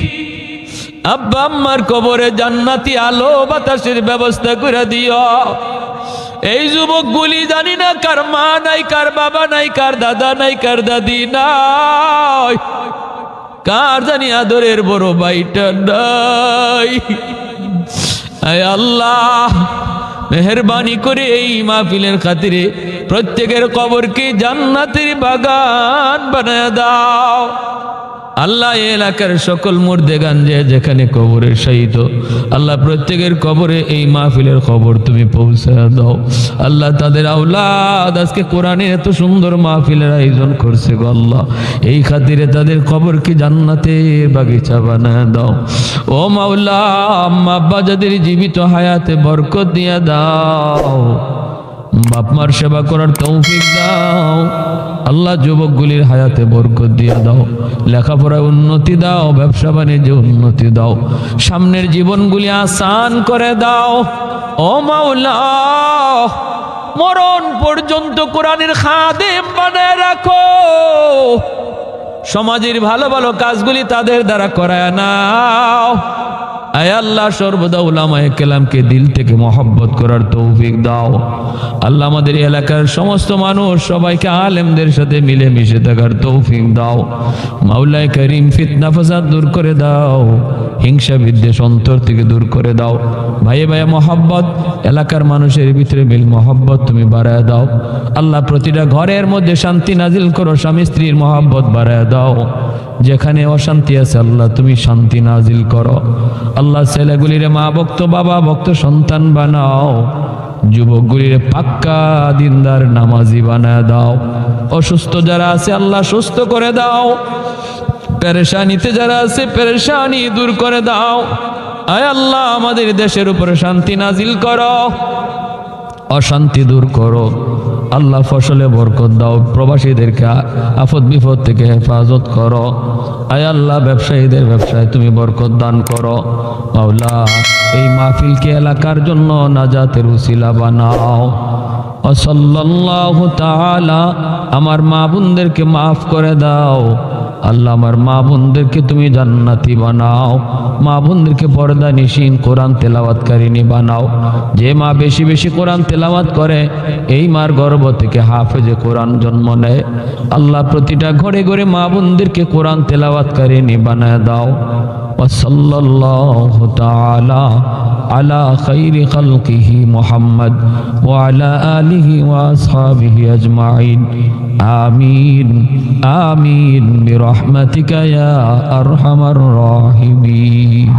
আব্বা আম্মার কবরে জান্নাতি আলো বাতাসের ব্যবস্থা কইরা দিও। এই যুবকগুলি জানি না কার মা নাই, কার বাবা নাই, কার দাদা নাই, কার দাদি নাই, কার জানি আদরের বড় ভাইটা নাই। আয় আল্লাহ, মেহেরবানি করে এই মাহফিলের খাতিরে প্রত্যেকের কবরকে জান্নাতের বাগান বানায় দাও। আল্লাহ, এলাকার সকল মুর্দেগান যে যেখানে কবরে শায়িত, আল্লাহ প্রত্যেকের কবরে এই মাহফিলের খবর তুমি পৌঁছায় দাও। আল্লাহ, তাদের আওলাদ আজকে কোরআনের এত সুন্দর মাহফিলের আয়োজন করছে গো আল্লাহ, এই খাতিরে তাদের কবরকে জান্নাতের বাগিচা বানায় দাও। ও মাওলা, আম্মা আব্বা যাদের জীবিত হায়াতে বরকত দিয়া দাও, বাপ মার সেবা করার তৌফিক দাও। আল্লাহ, যুবকগুলির হায়াতে বরকত দিয়ে দাও, লেখাপড়ায় উন্নতি দাও, ব্যবসা বাণিজ্যে উন্নতি দাও, সামনের জীবনগুলি আসান করে দাও। ও মাওলা, মরণ পর্যন্ত কোরআনের খাদেম বানায় রাখো। সমাজের ভালো ভালো কাজগুলি তাদের দ্বারা করায় নাও। আয় আল্লাহ, সর্বদা উলামায়ে কেরামকে দিল থেকে মহব্বত করার তৌফিক দাও। আল্লাহ, আমাদের এলাকার সমস্ত মানুষ সবাইকে আলেমদের সাথে মিলে মিশে থাকার তৌফিক দাও। মাওলায়ে করিম, ফিতনা ফাসাদ দূর করে দাও, হিংসা বিদ্বেষ অন্তর থেকে দূর করে দাও। ভাইয়ে ভাইয়ে মহব্বত, এলাকার মানুষের ভিতরে মিল মহব্বত তুমি বাড়ায় দাও। আল্লাহ, প্রতিটা ঘরের মধ্যে শান্তি নাজিল করো, স্বামী স্ত্রীর মহব্বত বাড়ায় দাও। যেখানে অশান্তি আছে আল্লাহ তুমি শান্তি নাজিল করো। আল্লাহ, ছেলেগুলিরে মা ভক্ত, বাবা ভক্ত সন্তান বানাও। যুবকগুলিরে পাক্কা দিনদার নামাজি বানায় দাও। অসুস্থ যারা আছে আল্লাহ সুস্থ করে দাও। পেরেশানিতে যারা আছে পেরেশানি দূর করে দাও। আয় আল্লাহ, আমাদের দেশের উপরে শান্তি নাজিল করো, অশান্তি দূর করো। আল্লাহ, ফসলে বরকত দাও, প্রবাসীদেরকে আফত বিপদ থেকে হেফাজত করো। আয় আল্লাহ, ব্যবসায়ীদের ব্যবসায় তুমি বরকত দান করো। মাওলা, এই মাহফিলকে এলাকার জন্য নাজাতের উসিলা বানাও। সাল্লাল্লাহু তাআলা, আমার মা বোনদেরকে মাফ করে দাও। আল্লাহ আমার মা বোনদেরকে তুমি জান্নাতি বানাও, মা বোনদেরকে পর্দা নিশিন কোরআন তেলাওয়াতকারিনী বানাও। যে মা বেশি বেশি কোরআন তেলাওয়াত করে এই মার গর্ভ থেকে হাফেজে কোরআন জন্ম নেয়। আল্লাহ প্রতিটা ঘরে ঘরে মা বোনদেরকে কোরআন তেলাওয়াতকারিনী বানায় দাও। ওয়াসাল্লাল্লাহু তাআলা আলা খাইরি খালকিহি মুহাম্মদ ওয়া আলা আলিহি ওয়া আসহাবিহি আজমাইন। আমিন আমিন বিরহমাতিকা ইয়া আরহামার রাহিমিন।